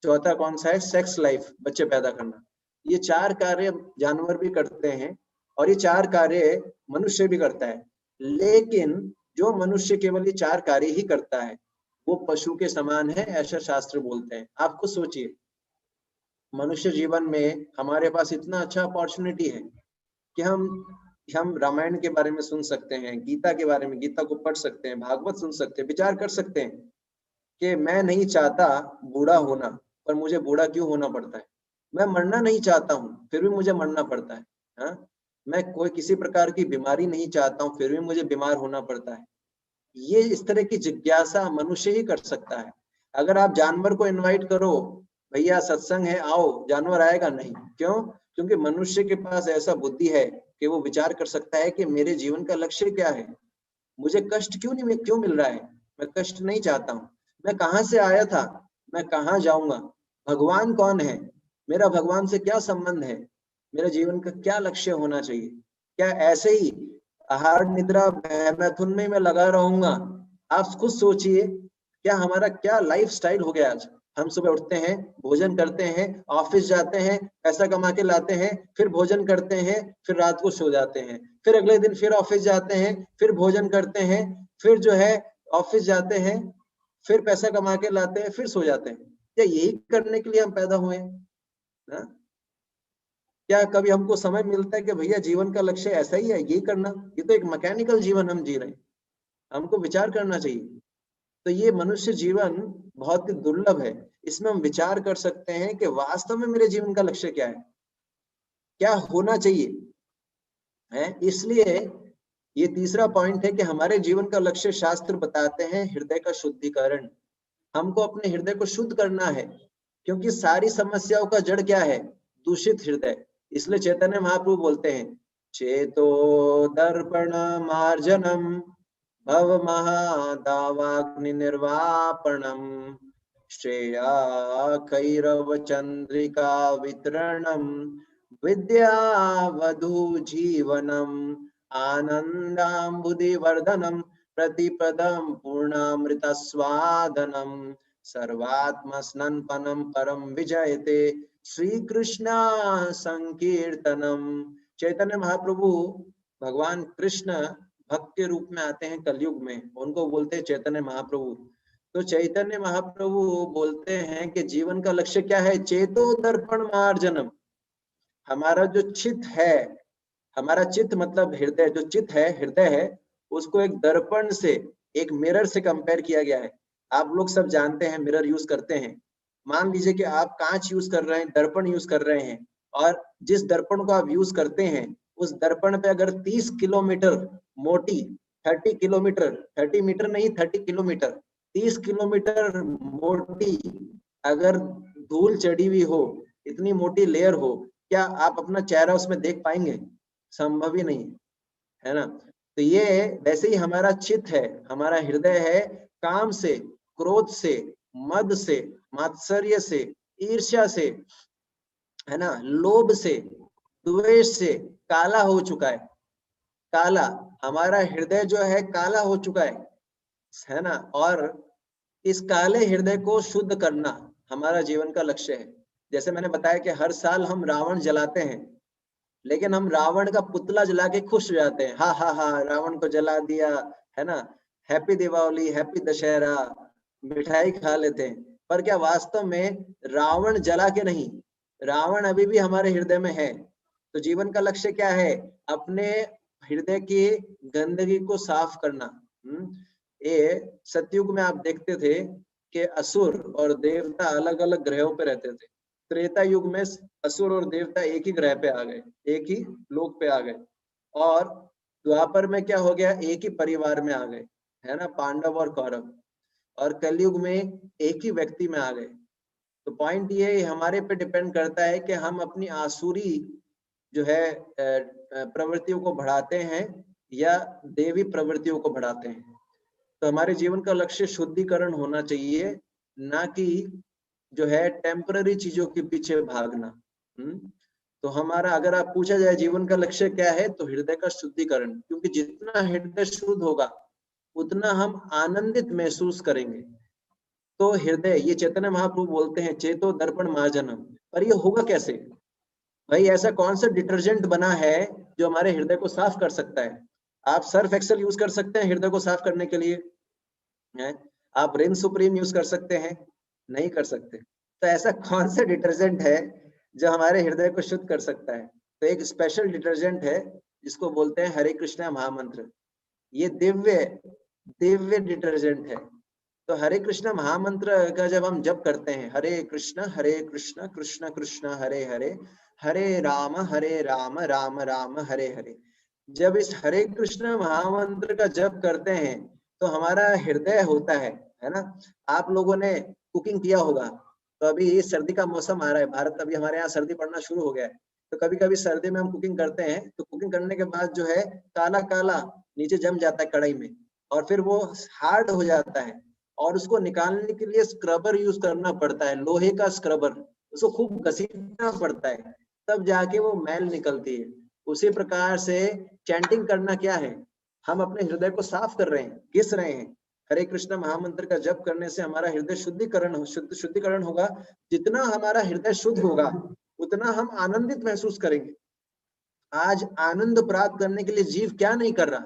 चौथा कौन सा है? सेक्स लाइफ, बच्चे पैदा करना। ये 4 कार्य जानवर भी करते हैं और ये 4 कार्य मनुष्य भी करता है, लेकिन जो मनुष्य केवल ये 4 कार्य ही करता है वो पशु के समान है, ऐसा शास्त्र बोलते हैं। आपको सोचिए, मनुष्य जीवन में हमारे पास इतना अच्छा अपॉर्चुनिटी है कि हम रामायण के बारे में सुन सकते हैं, गीता के बारे में, गीता को पढ़ सकते हैं, भागवत सुन सकते हैं, विचार कर सकते हैं कि मैं नहीं चाहता बूढ़ा होना, पर मुझे बूढ़ा क्यों होना पड़ता है। मैं मरना नहीं चाहता हूँ, फिर भी मुझे मरना पड़ता है। हाँ? मैं कोई किसी प्रकार की बीमारी नहीं चाहता हूँ, फिर भी मुझे बीमार होना पड़ता है। ये इस तरह की जिज्ञासा मनुष्य ही कर सकता है। अगर आप जानवर को इनवाइट करो, भैया सत्संग है आओ, जानवर आएगा नहीं। क्यों? क्योंकि मनुष्य के पास ऐसा बुद्धि है कि वो विचार कर सकता है कि मेरे जीवन का लक्ष्य क्या है, मुझे कष्ट क्यों मिल रहा है, मैं कष्ट नहीं चाहता हूँ, मैं कहाँ से आया था, मैं कहाँ जाऊंगा, भगवान कौन है, मेरा भगवान से क्या संबंध है, मेरे जीवन का क्या लक्ष्य होना चाहिए। क्या ऐसे ही आहार निद्रा मैथुन में मैं लगा रहूंगा? आप खुद सोचिए, क्या हमारा क्या लाइफ स्टाइल हो गया आज। हम सुबह उठते हैं, भोजन करते हैं, ऑफिस जाते हैं, पैसा कमा के लाते हैं, फिर भोजन करते हैं, फिर रात को सो जाते हैं, फिर अगले दिन फिर ऑफिस जाते हैं, फिर भोजन करते हैं, फिर जो है ऑफिस जाते हैं, फिर पैसा कमा के लाते हैं, फिर सो जाते हैं। क्या यही करने के लिए हम पैदा हुए हैं ना? क्या कभी हमको समय मिलता है कि भैया जीवन का लक्ष्य ऐसा ही है, ये करना? ये तो एक मैकेनिकल जीवन हम जी रहे हैं, हमको विचार करना चाहिए। तो ये मनुष्य जीवन बहुत ही दुर्लभ है, इसमें हम विचार कर सकते हैं कि वास्तव में मेरे जीवन का लक्ष्य क्या है, क्या होना चाहिए है। इसलिए ये तीसरा पॉइंट है कि हमारे जीवन का लक्ष्य शास्त्र बताते हैं हृदय का शुद्धिकरण। हमको अपने हृदय को शुद्ध करना है, क्योंकि सारी समस्याओं का जड़ क्या है? दूषित हृदय। इसलिए चैतन्य महाप्रभु बोलते हैं, चेतो दर्पण मार्जनम भव महादावाग्नि निर्वापणम श्रेया कैरव चंद्रिका वितरणम विद्यावधू जीवनम आनंदाम्बुधिवर्धनम प्रतिपदम पूर्णामृत स्वादनम सर्वात्मस्नपनम परम विजयते श्री कृष्ण संकीर्तनम। चैतन्य महाप्रभु भगवान कृष्ण भक्त के रूप में आते हैं कलयुग में, उनको बोलते हैं चैतन्य महाप्रभु। तो चैतन्य महाप्रभु बोलते हैं कि जीवन का लक्ष्य क्या है? चेतो दर्पण मार्जनम। हमारा जो चित्त है, हमारा चित्त मतलब हृदय, जो चित्त है, हृदय है, उसको एक दर्पण से, एक मिरर से कंपेयर किया गया है। आप लोग सब जानते हैं, मिरर यूज करते हैं। मान लीजिए कि आप कांच यूज कर रहे हैं, दर्पण यूज कर रहे हैं, और जिस दर्पण को आप यूज करते हैं, उस दर्पण पे अगर 30 किलोमीटर मोटी, 30 किलोमीटर, 30 मीटर नहीं, 30 किलोमीटर, 30 किलोमीटर मोटी अगर धूल चढ़ी हुई हो, इतनी मोटी लेयर हो, क्या आप अपना चेहरा उसमें देख पाएंगे? संभव ही नहीं है ना। तो ये वैसे ही हमारा चित्त है, हमारा हृदय है, काम से, क्रोध से, मद से, मात्सर्य से, ईर्ष्या से, है ना, लोभ से, द्वेष से काला हो चुका है। काला, हमारा हृदय जो है काला हो चुका है ना। और इस काले हृदय को शुद्ध करना हमारा जीवन का लक्ष्य है। जैसे मैंने बताया कि हर साल हम रावण जलाते हैं, लेकिन हम रावण का पुतला जला के खुश हो जाते हैं, हाँ हाँ हाँ रावण को जला दिया, है ना, हैप्पी दीपावली, हैप्पी दशहरा, मिठाई खा लेते हैं। पर क्या वास्तव में रावण जला के नहीं, रावण अभी भी हमारे हृदय में है। तो जीवन का लक्ष्य क्या है? अपने हृदय की गंदगी को साफ करना। ये सतयुग में आप देखते थे कि असुर और देवता अलग अलग ग्रहों पे रहते थे। त्रेता युग में असुर और देवता एक ही ग्रह पे आ गए, एक ही लोक पे आ गए। और द्वापर में क्या हो गया? एक ही परिवार में आ गए, है ना, पांडव और कौरव। और कलयुग में एक ही व्यक्ति में आ गए। तो पॉइंट ये हमारे पे डिपेंड करता है कि हम अपनी आसुरी जो है प्रवृत्तियों को बढ़ाते हैं या देवी प्रवृत्तियों को बढ़ाते हैं। तो हमारे जीवन का लक्ष्य शुद्धिकरण होना चाहिए, ना कि जो है टेम्पररी चीजों के पीछे भागना। तो हमारा, अगर आप पूछा जाए जीवन का लक्ष्य क्या है, तो हृदय का शुद्धिकरण, क्योंकि जितना हृदय शुद्ध होगा उतना हम आनंदित महसूस करेंगे। तो हृदय, ये चैतन्य महाप्रभु बोलते हैं चेतो दर्पण मार्जनम। पर ये होगा कैसे भाई? ऐसा कौन सा डिटर्जेंट बना है जो हमारे हृदय को साफ कर सकता है? आप सर्फ एक्सेल यूज कर सकते हैं हृदय को साफ करने के लिए, है? आप रिन सुप्रीम यूज कर सकते हैं? नहीं कर सकते। तो ऐसा कौन सा डिटर्जेंट है जो हमारे हृदय को शुद्ध कर सकता है? तो एक स्पेशल डिटर्जेंट है जिसको बोलते हैं हरे कृष्णा महामंत्र। ये दिव्य दिव्य डिटर्जेंट है। तो हरे कृष्णा महामंत्र का जब हम जप करते हैं, हरे कृष्णा कृष्ण कृष्ण हरे हरे, हरे राम राम राम हरे हरे, जब इस हरे कृष्ण महामंत्र का जप करते हैं तो हमारा हृदय होता है ना। आप लोगों ने कुकिंग किया होगा, तो अभी सर्दी का मौसम आ रहा है, भारत अभी हमारे यहाँ सर्दी पड़ना शुरू हो गया है। तो कभी कभी सर्दी में हम कुकिंग करते हैं, तो कुकिंग करने के बाद जो है काला काला नीचे जम जाता है कढ़ाई में, और फिर वो हार्ड हो जाता है, और उसको निकालने के लिए स्क्रबर यूज करना पड़ता है, लोहे का स्क्रबर, उसको खूब घसीटना पड़ता है, तब जाके वो मैल निकलती है। उसी प्रकार से चैंटिंग करना क्या है, हम अपने हृदय को साफ कर रहे हैं, घिस रहे हैं। हरे कृष्ण महामंत्र का जप करने से हमारा हृदय शुद्धिकरण होगा। जितना हमारा हृदय शुद्ध होगा उतना हम आनंदित महसूस करेंगे। आज आनंद प्राप्त करने के लिए जीव क्या नहीं कर रहा,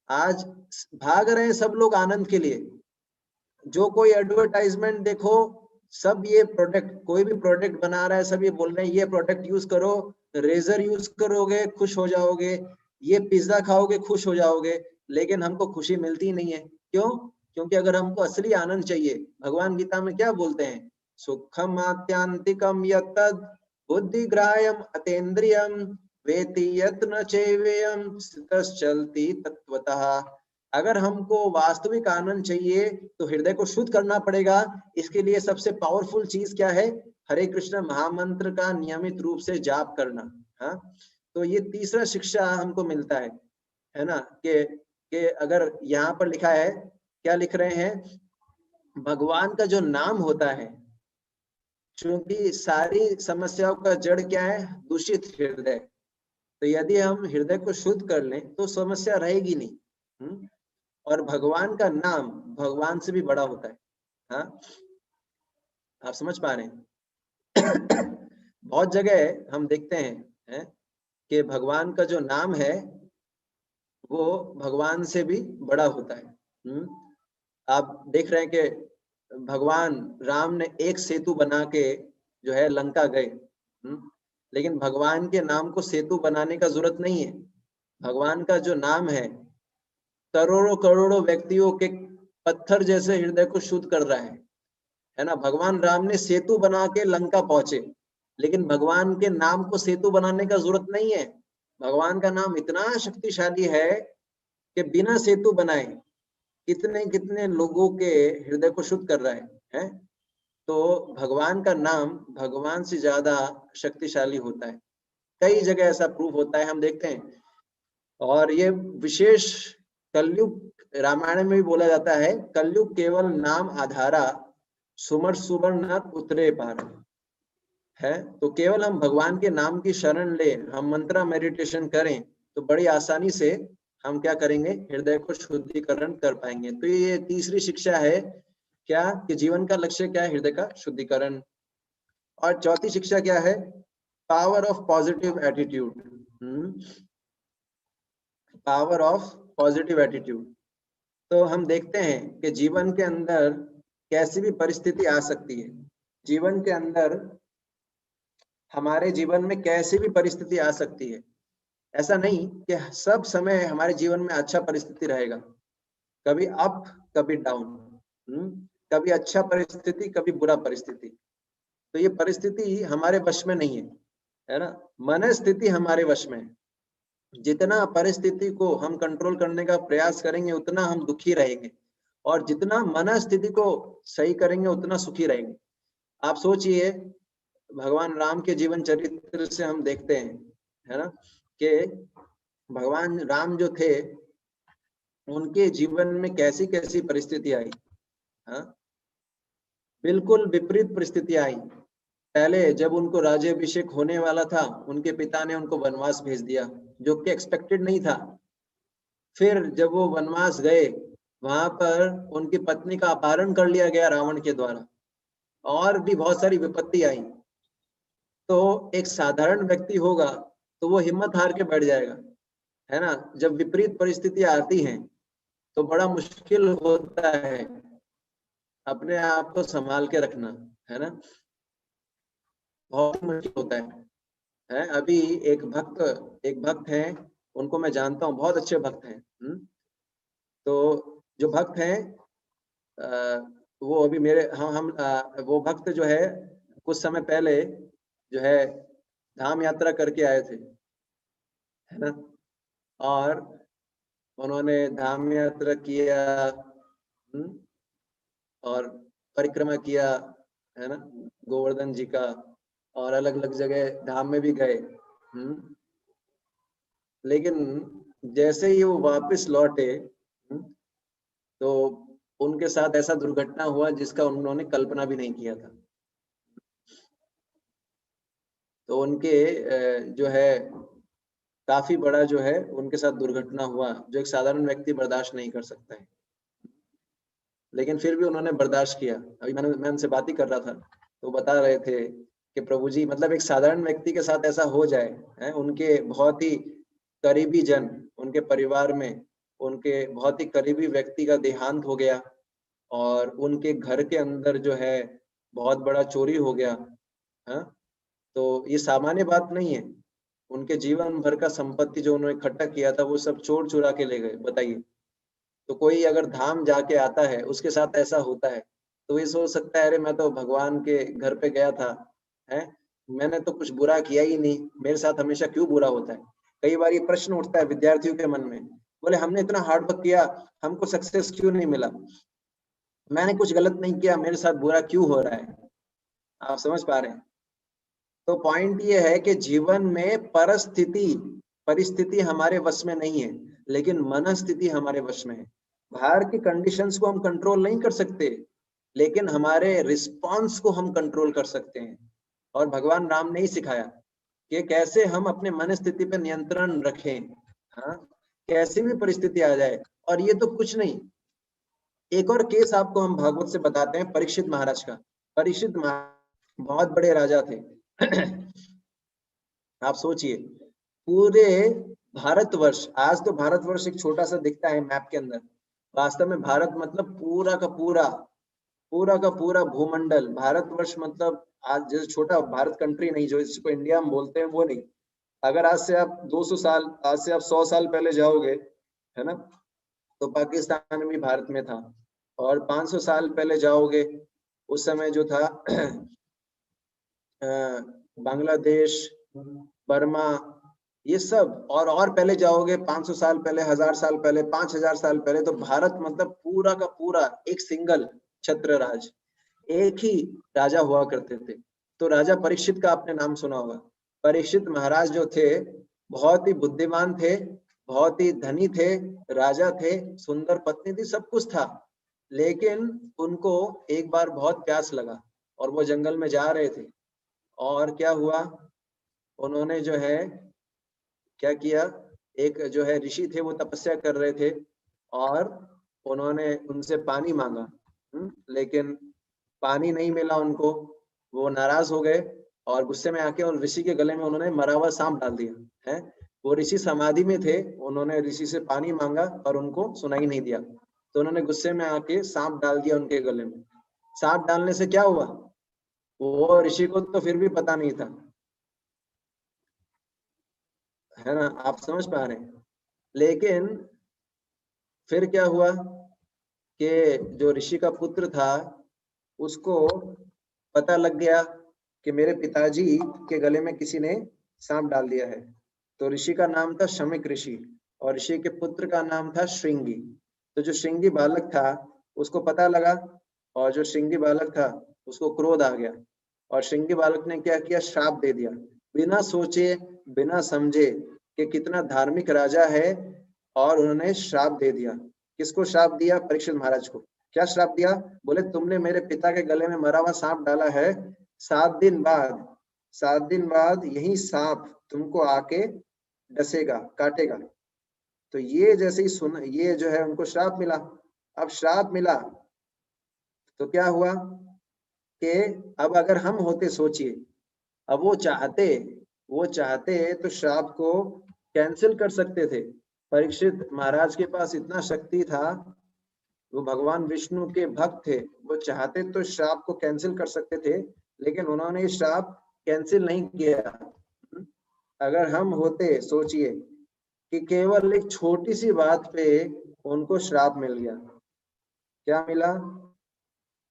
आज भाग रहे हैं सब लोग आनंद के लिए। जो कोई एडवर्टाइजमेंट देखो, सब ये प्रोडक्ट, कोई भी प्रोडक्ट बना रहा है, सब ये बोल रहे हैं ये प्रोडक्ट यूज करो, रेजर यूज करोगे खुश हो जाओगे, ये पिज्जा खाओगे खुश हो जाओगे। लेकिन हमको खुशी मिलती ही नहीं है। क्यों? क्योंकि अगर हमको असली आनंद चाहिए, भगवान गीता में क्या बोलते हैं, सुखम आत्यांतिकम यत्तद् बुद्धिग्राह्यम अतीन्द्रियम वेति यत्न चैवेयम स्थितश्चलति तत्वतः। अगर हमको वास्तविक आनंद चाहिए तो हृदय को शुद्ध करना पड़ेगा। इसके लिए सबसे पावरफुल चीज क्या है, हरे कृष्ण महामंत्र का नियमित रूप से जाप करना। हाँ, तो ये तीसरा शिक्षा हमको मिलता है ना, कि अगर यहाँ पर लिखा है, क्या लिख रहे हैं, भगवान का जो नाम होता है, क्योंकि सारी समस्याओं का जड़ क्या है, दूषित हृदय। तो यदि हम हृदय को शुद्ध कर लें तो समस्या रहेगी नहीं। और भगवान का नाम भगवान से भी बड़ा होता है। हाँ, आप समझ पा रहे हैं? बहुत जगह हम देखते हैं कि भगवान का जो नाम है वो भगवान से भी बड़ा होता है। आप देख रहे हैं कि भगवान राम ने एक सेतु बना के जो है लंका गए, लेकिन भगवान के नाम को सेतु बनाने का जरूरत नहीं है। भगवान का जो नाम है करोड़ों करोड़ों व्यक्तियों के पत्थर जैसे हृदय को शुद्ध कर रहा है ना। भगवान राम ने सेतु बना के लंका पहुंचे, लेकिन भगवान के नाम को सेतु बनाने का जरूरत नहीं है। भगवान का नाम इतना शक्तिशाली है कि बिना सेतु बनाए कितने कितने लोगों के हृदय को शुद्ध कर रहा है? तो भगवान का नाम भगवान से ज्यादा शक्तिशाली होता है। कई जगह ऐसा प्रूफ होता है, हम देखते हैं। और ये विशेष कलयुग रामायण में भी बोला जाता है, कलयुग केवल नाम आधारा सुमर सुवर्ण उतरे पार है। तो केवल हम भगवान के नाम की शरण ले, हम मंत्रा मेडिटेशन करें तो बड़ी आसानी से हम क्या करेंगे, हृदय को शुद्धिकरण कर पाएंगे। तो ये तीसरी शिक्षा है क्या, कि जीवन का लक्ष्य क्या है, हृदय का शुद्धिकरण। और चौथी शिक्षा क्या है, power of positive attitude. Power of positive attitude. तो हम देखते हैं कि जीवन के अंदर कैसी भी परिस्थिति आ सकती है, जीवन के अंदर हमारे जीवन में कैसी भी परिस्थिति आ सकती है। ऐसा नहीं कि सब समय हमारे जीवन में अच्छा परिस्थिति रहेगा, कभी अप कभी डाउन, कभी अच्छा परिस्थिति कभी बुरा परिस्थिति। तो ये परिस्थिति हमारे वश में नहीं है ना, मन स्थिति हमारे वश में है। जितना परिस्थिति को हम कंट्रोल करने का प्रयास करेंगे उतना हम दुखी रहेंगे, और जितना मन स्थिति को सही करेंगे उतना सुखी रहेंगे। आप सोचिए, भगवान राम के जीवन चरित्र से हम देखते हैं, है ना, कि भगवान राम जो थे उनके जीवन में कैसी कैसी परिस्थिति आई। हाँ, बिल्कुल विपरीत परिस्थिति आई। पहले जब उनको राज्याभिषेक होने वाला था, उनके पिता ने उनको वनवास भेज दिया, जो कि एक्सपेक्टेड नहीं था। फिर जब वो वनवास गए, वहां पर उनकी पत्नी का अपहरण कर लिया गया रावण के द्वारा, और भी बहुत सारी विपत्ति आई। तो एक साधारण व्यक्ति होगा तो वो हिम्मत हार के बैठ जाएगा, है ना। जब विपरीत परिस्थितियां आती हैं तो बड़ा मुश्किल होता है अपने आप को संभाल के रखना, है ना, बहुत मुश्किल होता है। अभी एक भक्त हैं, उनको मैं जानता हूँ, बहुत अच्छे भक्त हैं। तो जो भक्त हैं वो अभी मेरे हम वो भक्त जो है कुछ समय पहले जो है धाम यात्रा करके आए थे, है ना, और उन्होंने धाम यात्रा किया और परिक्रमा किया, है ना, गोवर्धन जी का, और अलग अलग जगह धाम में भी गए। लेकिन जैसे ही वो वापस लौटे तो उनके साथ ऐसा दुर्घटना हुआ जिसका उन्होंने कल्पना भी नहीं किया था। तो उनके जो है काफी बड़ा जो है उनके साथ दुर्घटना हुआ, जो एक साधारण व्यक्ति बर्दाश्त नहीं कर सकता है, लेकिन फिर भी उन्होंने बर्दाश्त किया। अभी मैं उनसे बात ही कर रहा था, तो बता रहे थे कि प्रभु जी, मतलब एक साधारण व्यक्ति के साथ ऐसा हो जाए, है, उनके बहुत ही करीबी जन, उनके परिवार में उनके बहुत ही करीबी व्यक्ति का देहांत हो गया और उनके घर के अंदर जो है बहुत बड़ा चोरी हो गया, है? तो ये सामान्य बात नहीं है। उनके जीवन भर का संपत्ति जो उन्होंने इकट्ठा किया था वो सब चोर चुरा के ले गए, बताइए। तो कोई अगर धाम जाके आता है, उसके साथ ऐसा होता है, तो ये सोच सकता है, अरे मैं तो भगवान के घर पे गया था, है, मैंने तो कुछ बुरा किया ही नहीं, मेरे साथ हमेशा क्यों बुरा होता है। कई बार ये प्रश्न उठता है विद्यार्थियों के मन में, बोले हमने इतना हार्ड वर्क किया, हमको सक्सेस क्यों नहीं मिला, मैंने कुछ गलत नहीं किया, मेरे साथ बुरा क्यों हो रहा है। आप समझ पा रहे हैं? तो पॉइंट ये है कि जीवन में परिस्थिति हमारे वश में नहीं है, लेकिन मनस्थिति हमारे वश में है। बाहर की कंडीशंस को हम कंट्रोल नहीं कर सकते, लेकिन हमारे रिस्पॉन्स को हम कंट्रोल कर सकते हैं। और भगवान राम ने ही सिखाया कि कैसे हम अपने मनस्थिति पर नियंत्रण रखें, हाँ, कैसी भी परिस्थिति आ जाए। और ये तो कुछ नहीं, एक और केस आपको हम भागवत से बताते हैं, परीक्षित महाराज का। परीक्षित महाराज बहुत बड़े राजा थे। आप सोचिए, पूरे भारतवर्ष, आज तो भारतवर्ष एक छोटा सा दिखता है मैप के अंदर, वास्तव में भारत मतलब पूरा का पूरा भूमंडल। भारतवर्ष मतलब आज जैसे छोटा भारत कंट्री नहीं, जो इसको इंडिया हम बोलते हैं, वो नहीं। अगर आज से आप 200 साल, आज से आप 100 साल पहले जाओगे, है ना, तो पाकिस्तान भी भारत में था। और 500 साल पहले जाओगे, उस समय जो था बांग्लादेश, बर्मा, ये सब। और पहले जाओगे 500 साल पहले, 1000 साल पहले, 5000 साल पहले, तो भारत मतलब पूरा का पूरा एक सिंगल छत्र राज, एक ही राजा हुआ करते थे। तो राजा परीक्षित का आपने नाम सुना होगा। परीक्षित महाराज जो थे बहुत ही बुद्धिमान थे, बहुत ही धनी थे, राजा थे, सुंदर पत्नी थी, सब कुछ था। लेकिन उनको एक बार बहुत प्यास लगा और वो जंगल में जा रहे थे। और क्या हुआ, उन्होंने जो है क्या किया, एक जो है ऋषि थे, वो तपस्या कर रहे थे और उन्होंने उनसे पानी मांगा, लेकिन पानी नहीं मिला उनको। वो नाराज हो गए और गुस्से में आके उन ऋषि के गले में उन्होंने मरा हुआ सांप डाल दिया, है। वो ऋषि समाधि में थे, उन्होंने ऋषि से पानी मांगा और उनको सुनाई नहीं दिया, तो उन्होंने गुस्से में आके सांप डाल दिया उनके गले में। सांप डालने से क्या हुआ, वो ऋषि को तो फिर भी पता नहीं था, है ना, आप समझ पा रहे हैं। लेकिन फिर क्या हुआ कि जो ऋषि का पुत्र था, उसको पता लग गया कि मेरे पिताजी के गले में किसी ने सांप डाल दिया है। तो ऋषि का नाम था शमिक ऋषि और ऋषि के पुत्र का नाम था श्रृंगी। तो जो श्रृंगी बालक था उसको पता लगा, और जो श्रृंगी बालक था उसको क्रोध आ गया, और श्रृंगी बालक ने क्या किया, श्राप दे दिया, बिना सोचे बिना समझे कि कितना धार्मिक राजा है, और उन्होंने श्राप दे दिया। किसको श्राप दिया, परीक्षित महाराज को। क्या श्राप दिया, बोले तुमने मेरे पिता के गले में मरा हुआ सांप डाला है, 7 दिन बाद यही सांप तुमको आके डसेगा, काटेगा। तो ये जैसे ही ये जो है उनको श्राप मिला। अब श्राप मिला तो क्या हुआ कि अब अगर हम होते, सोचिए, अब वो चाहते तो श्राप को कैंसिल कर सकते थे। परीक्षित महाराज के पास इतना शक्ति था, वो भगवान विष्णु के भक्त थे, वो चाहते तो श्राप को कैंसिल कर सकते थे, लेकिन उन्होंने श्राप कैंसिल नहीं किया। अगर हम होते, सोचिए कि केवल एक छोटी सी बात पे उनको श्राप मिल गया। क्या मिला,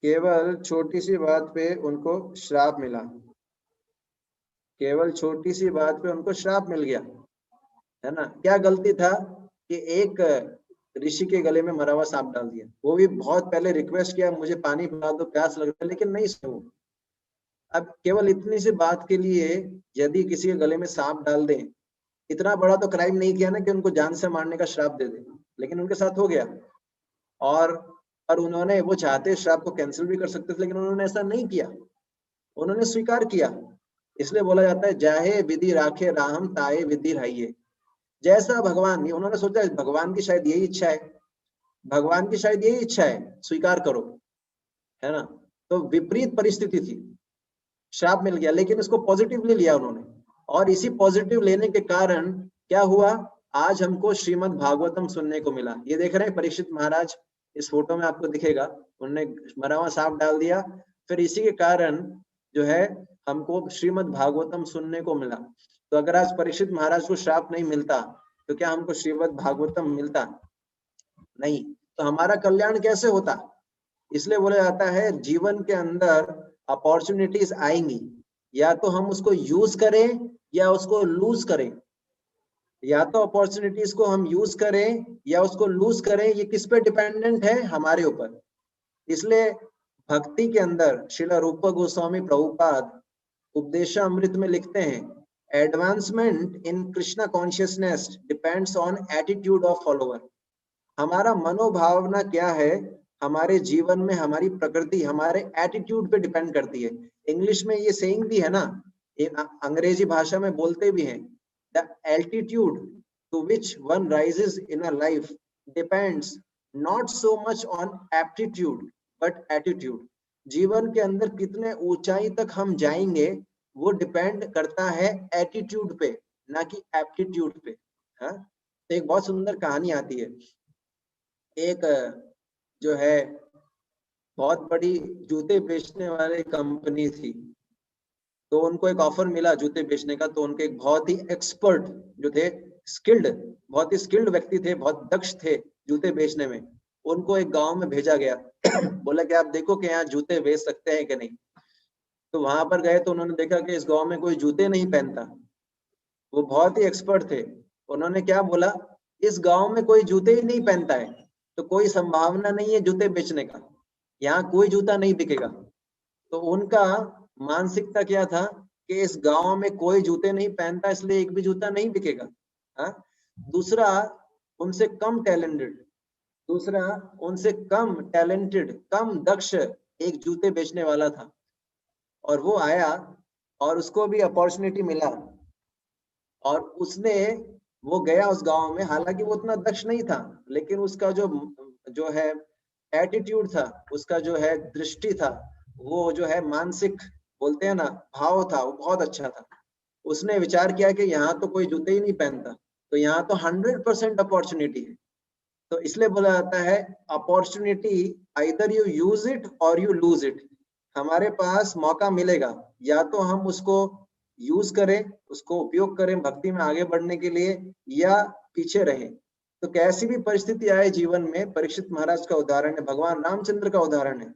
केवल छोटी सी बात पे उनको श्राप मिला, केवल छोटी सी बात पे उनको श्राप मिल गया, है ना। क्या गलती था कि एक ऋषि के गले में मरा हुआ सांप डाल दिया, वो भी बहुत पहले रिक्वेस्ट किया, मुझे पानी पिला दो, प्यास लग रहा है, लेकिन नहीं सुना। अब केवल इतनी सी बात के लिए यदि किसी के गले में सांप डाल दें, इतना बड़ा तो क्राइम नहीं किया ना कि उनको जान से मारने का श्राप दे दे, लेकिन उनके साथ हो गया। और उन्होंने, वो चाहते श्राप को कैंसिल भी कर सकते थे, लेकिन उन्होंने ऐसा नहीं किया, उन्होंने स्वीकार किया। इसलिए बोला जाता है, जाहे विधि राखे राम ताए विधि राइये। जैसा भगवान, ये उन्होंने सोचा भगवान की शायद यही इच्छा है, भगवान की शायद यही इच्छा है, स्वीकार करो, है ना। तो विपरीत परिस्थिति थी, श्राप मिल गया, लेकिन इसको पॉजिटिवली लिया उन्होंने, और इसी पॉजिटिव लेने के कारण क्या हुआ, आज हमको श्रीमद् भागवतम सुनने को मिला। ये देख रहे हैं परीक्षित महाराज, इस फोटो में आपको दिखेगा, उन्होंने मरा हुआ सांप डाल दिया, फिर इसी के कारण जो है हमको श्रीमद् भागवतम सुनने को मिला। तो अगर आज परीक्षित महाराज को श्राप नहीं मिलता तो क्या हमको श्रीमद् भागवतम मिलता? नहीं। तो हमारा कल्याण कैसे होता? इसलिए बोला जाता है जीवन के अंदर अपॉर्चुनिटीज आएंगी, या तो हम उसको यूज करें या उसको लूज करें, या तो अपॉर्चुनिटीज को हम यूज करें या उसको लूज करें। ये किस पे डिपेंडेंट है? हमारे ऊपर। इसलिए भक्ति के अंदर श्रील रूप गोस्वामी प्रभुपाद उपदेशामृत में लिखते हैं, advancement in Krishna consciousness depends on attitude of follower. हमारा मनोभावना क्या है हमारे जीवन में, हमारी प्रकृति हमारे एटीट्यूड पे डिपेंड करती है। इंग्लिश में ये सेइंग भी है ना, अंग्रेजी भाषा में बोलते भी हैं, the altitude to which one rises in a life depends not so much on aptitude but attitude. जीवन के अंदर कितने ऊंचाई तक हम जाएंगे वो डिपेंड करता है एटीट्यूड पे, ना कि एप्टीट्यूड पे। हाँ, तो एक बहुत सुंदर कहानी आती है। एक जो है बहुत बड़ी जूते बेचने वाली कंपनी थी, तो उनको एक ऑफर मिला जूते बेचने का। तो उनके एक बहुत ही एक्सपर्ट जो थे, स्किल्ड, बहुत ही स्किल्ड व्यक्ति थे, बहुत दक्ष थे जूते बेचने में, उनको एक गांव में भेजा गया। बोला कि आप देखो कि यहाँ जूते बेच सकते हैं कि नहीं। तो वहां पर गए तो उन्होंने देखा कि इस गांव में कोई जूते नहीं पहनता। वो बहुत ही एक्सपर्ट थे। उन्होंने क्या बोला, इस गांव में कोई जूते ही नहीं पहनता है तो कोई संभावना नहीं है जूते बेचने का, यहाँ कोई जूता नहीं बिकेगा। तो उनका मानसिकता क्या था कि इस गांव में कोई जूते नहीं पहनता इसलिए एक भी जूता नहीं बिकेगा। हाँ, दूसरा उनसे कम टैलेंटेड, कम दक्ष एक जूते बेचने वाला था, और वो आया और उसको भी अपॉर्चुनिटी मिला, और उसने वो गया उस गांव में। हालांकि वो उतना दक्ष नहीं था, लेकिन उसका जो है एटीट्यूड था, उसका जो है दृष्टि था, वो जो है मानसिक बोलते हैं ना भाव था, वो बहुत अच्छा था। उसने विचार किया कि यहाँ तो कोई जूते ही नहीं पहनता, तो यहाँ तो 100% अपॉर्चुनिटी है। तो इसलिए बोला जाता है opportunity either you use it और यू लूज इट। हमारे पास मौका मिलेगा, या तो हम उसको यूज करें, उसको उपयोग करें भक्ति में आगे बढ़ने के लिए, या पीछे रहें। तो कैसी भी परिस्थिति आए जीवन में, परीक्षित महाराज का उदाहरण है, भगवान रामचंद्र का उदाहरण है,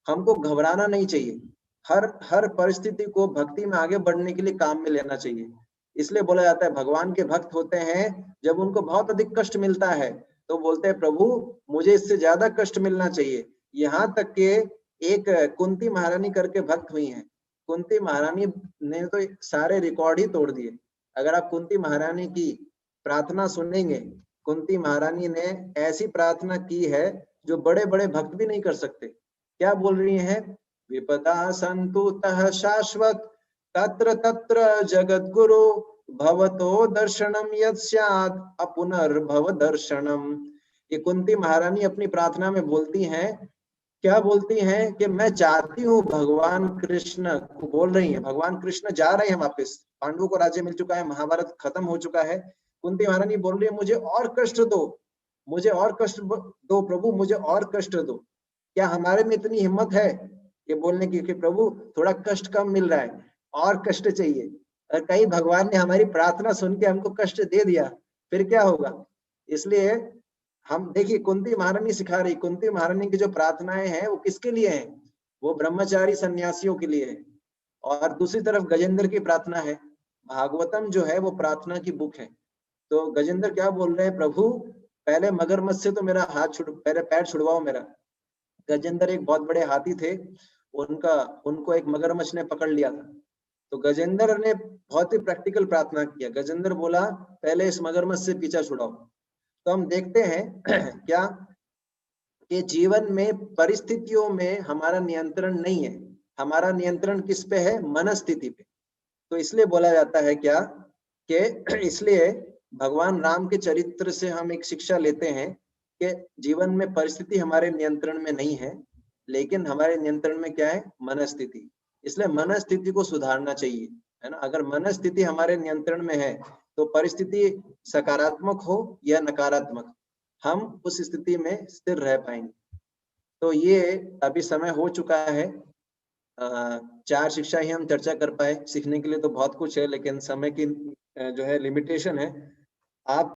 हमको घबराना नहीं चाहिए। हर परिस्थिति को भक्ति में आगे बढ़ने के लिए काम में लेना चाहिए। इसलिए बोला जाता है भगवान के भक्त होते हैं जब उनको बहुत अधिक कष्ट मिलता है तो बोलते हैं प्रभु मुझे इससे ज्यादा कष्ट मिलना चाहिए। यहाँ तक के एक कुंती महारानी करके भक्त हुई हैं। कुंती महारानी ने तो सारे रिकॉर्ड ही तोड़ दिए। अगर आप कुंती महारानी की प्रार्थना सुनेंगे, कुंती महारानी ने ऐसी प्रार्थना की है जो बड़े बड़े भक्त भी नहीं कर सकते। क्या बोल रही हैं? विपदा संतु तः शाश्वत तत्र तत्र जगत गुरु भवतो दर्शनम यत् स्यात् अपुनर्भव दर्शनम। ये कुंती महारानी अपनी प्रार्थना में बोलती हैं, क्या बोलती हैं कि मैं चाहती हूँ भगवान कृष्ण को, बोल रही हैं भगवान कृष्ण जा रहे हैं वापस, पांडवों को राज्य मिल चुका है, महाभारत खत्म हो चुका है। कुंती महारानी बोल रही है मुझे और कष्ट दो, मुझे और कष्ट दो प्रभु, मुझे और कष्ट दो। क्या हमारे में इतनी हिम्मत है ये बोलने की कि प्रभु थोड़ा कष्ट कम मिल रहा है, और कष्ट चाहिए? और कहीं भगवान ने हमारी प्रार्थना सुन के हमको कष्ट दे दिया फिर क्या होगा? इसलिए हम देखिए कुंती महारानी सिखा रही, कुंती महारानी की जो प्रार्थनाएं हैं वो किसके लिए हैं? वो ब्रह्मचारी सन्यासियों के लिए है। और दूसरी तरफ गजेंद्र की प्रार्थना है। भागवतम जो है वो प्रार्थना की बुक है। तो गजेंद्र क्या बोल रहे हैं, प्रभु पहले मगरमच्छ से तो मेरा पहले पैर छुड़वाओ मेरा। गजेंद्र एक बहुत बड़े हाथी थे, उनको एक मगरमच्छ ने पकड़ लिया था। तो गजेंद्र ने बहुत ही प्रैक्टिकल प्रार्थना किया। गजेंद्र बोला पहले इस मगरमच्छ से पीछा छुड़ाओ। तो हम देखते हैं क्या कि जीवन में परिस्थितियों में हमारा नियंत्रण नहीं है, हमारा नियंत्रण किस पे है? मनस्थिति पे। तो इसलिए बोला जाता है क्या कि इसलिए भगवान राम के चरित्र से हम एक शिक्षा लेते हैं कि जीवन में परिस्थिति हमारे नियंत्रण में नहीं है, लेकिन हमारे नियंत्रण में क्या है? मनस्थिति। इसलिए मनस्थिति को सुधारना चाहिए, है ना। अगर मनस्थिति हमारे नियंत्रण में है तो परिस्थिति सकारात्मक हो या नकारात्मक, हम उस स्थिति में स्थिर रह पाएंगे। तो ये अभी समय हो चुका है। 4 शिक्षा ही हम चर्चा कर पाए। सीखने के लिए तो बहुत कुछ है, लेकिन समय की जो है लिमिटेशन है। आप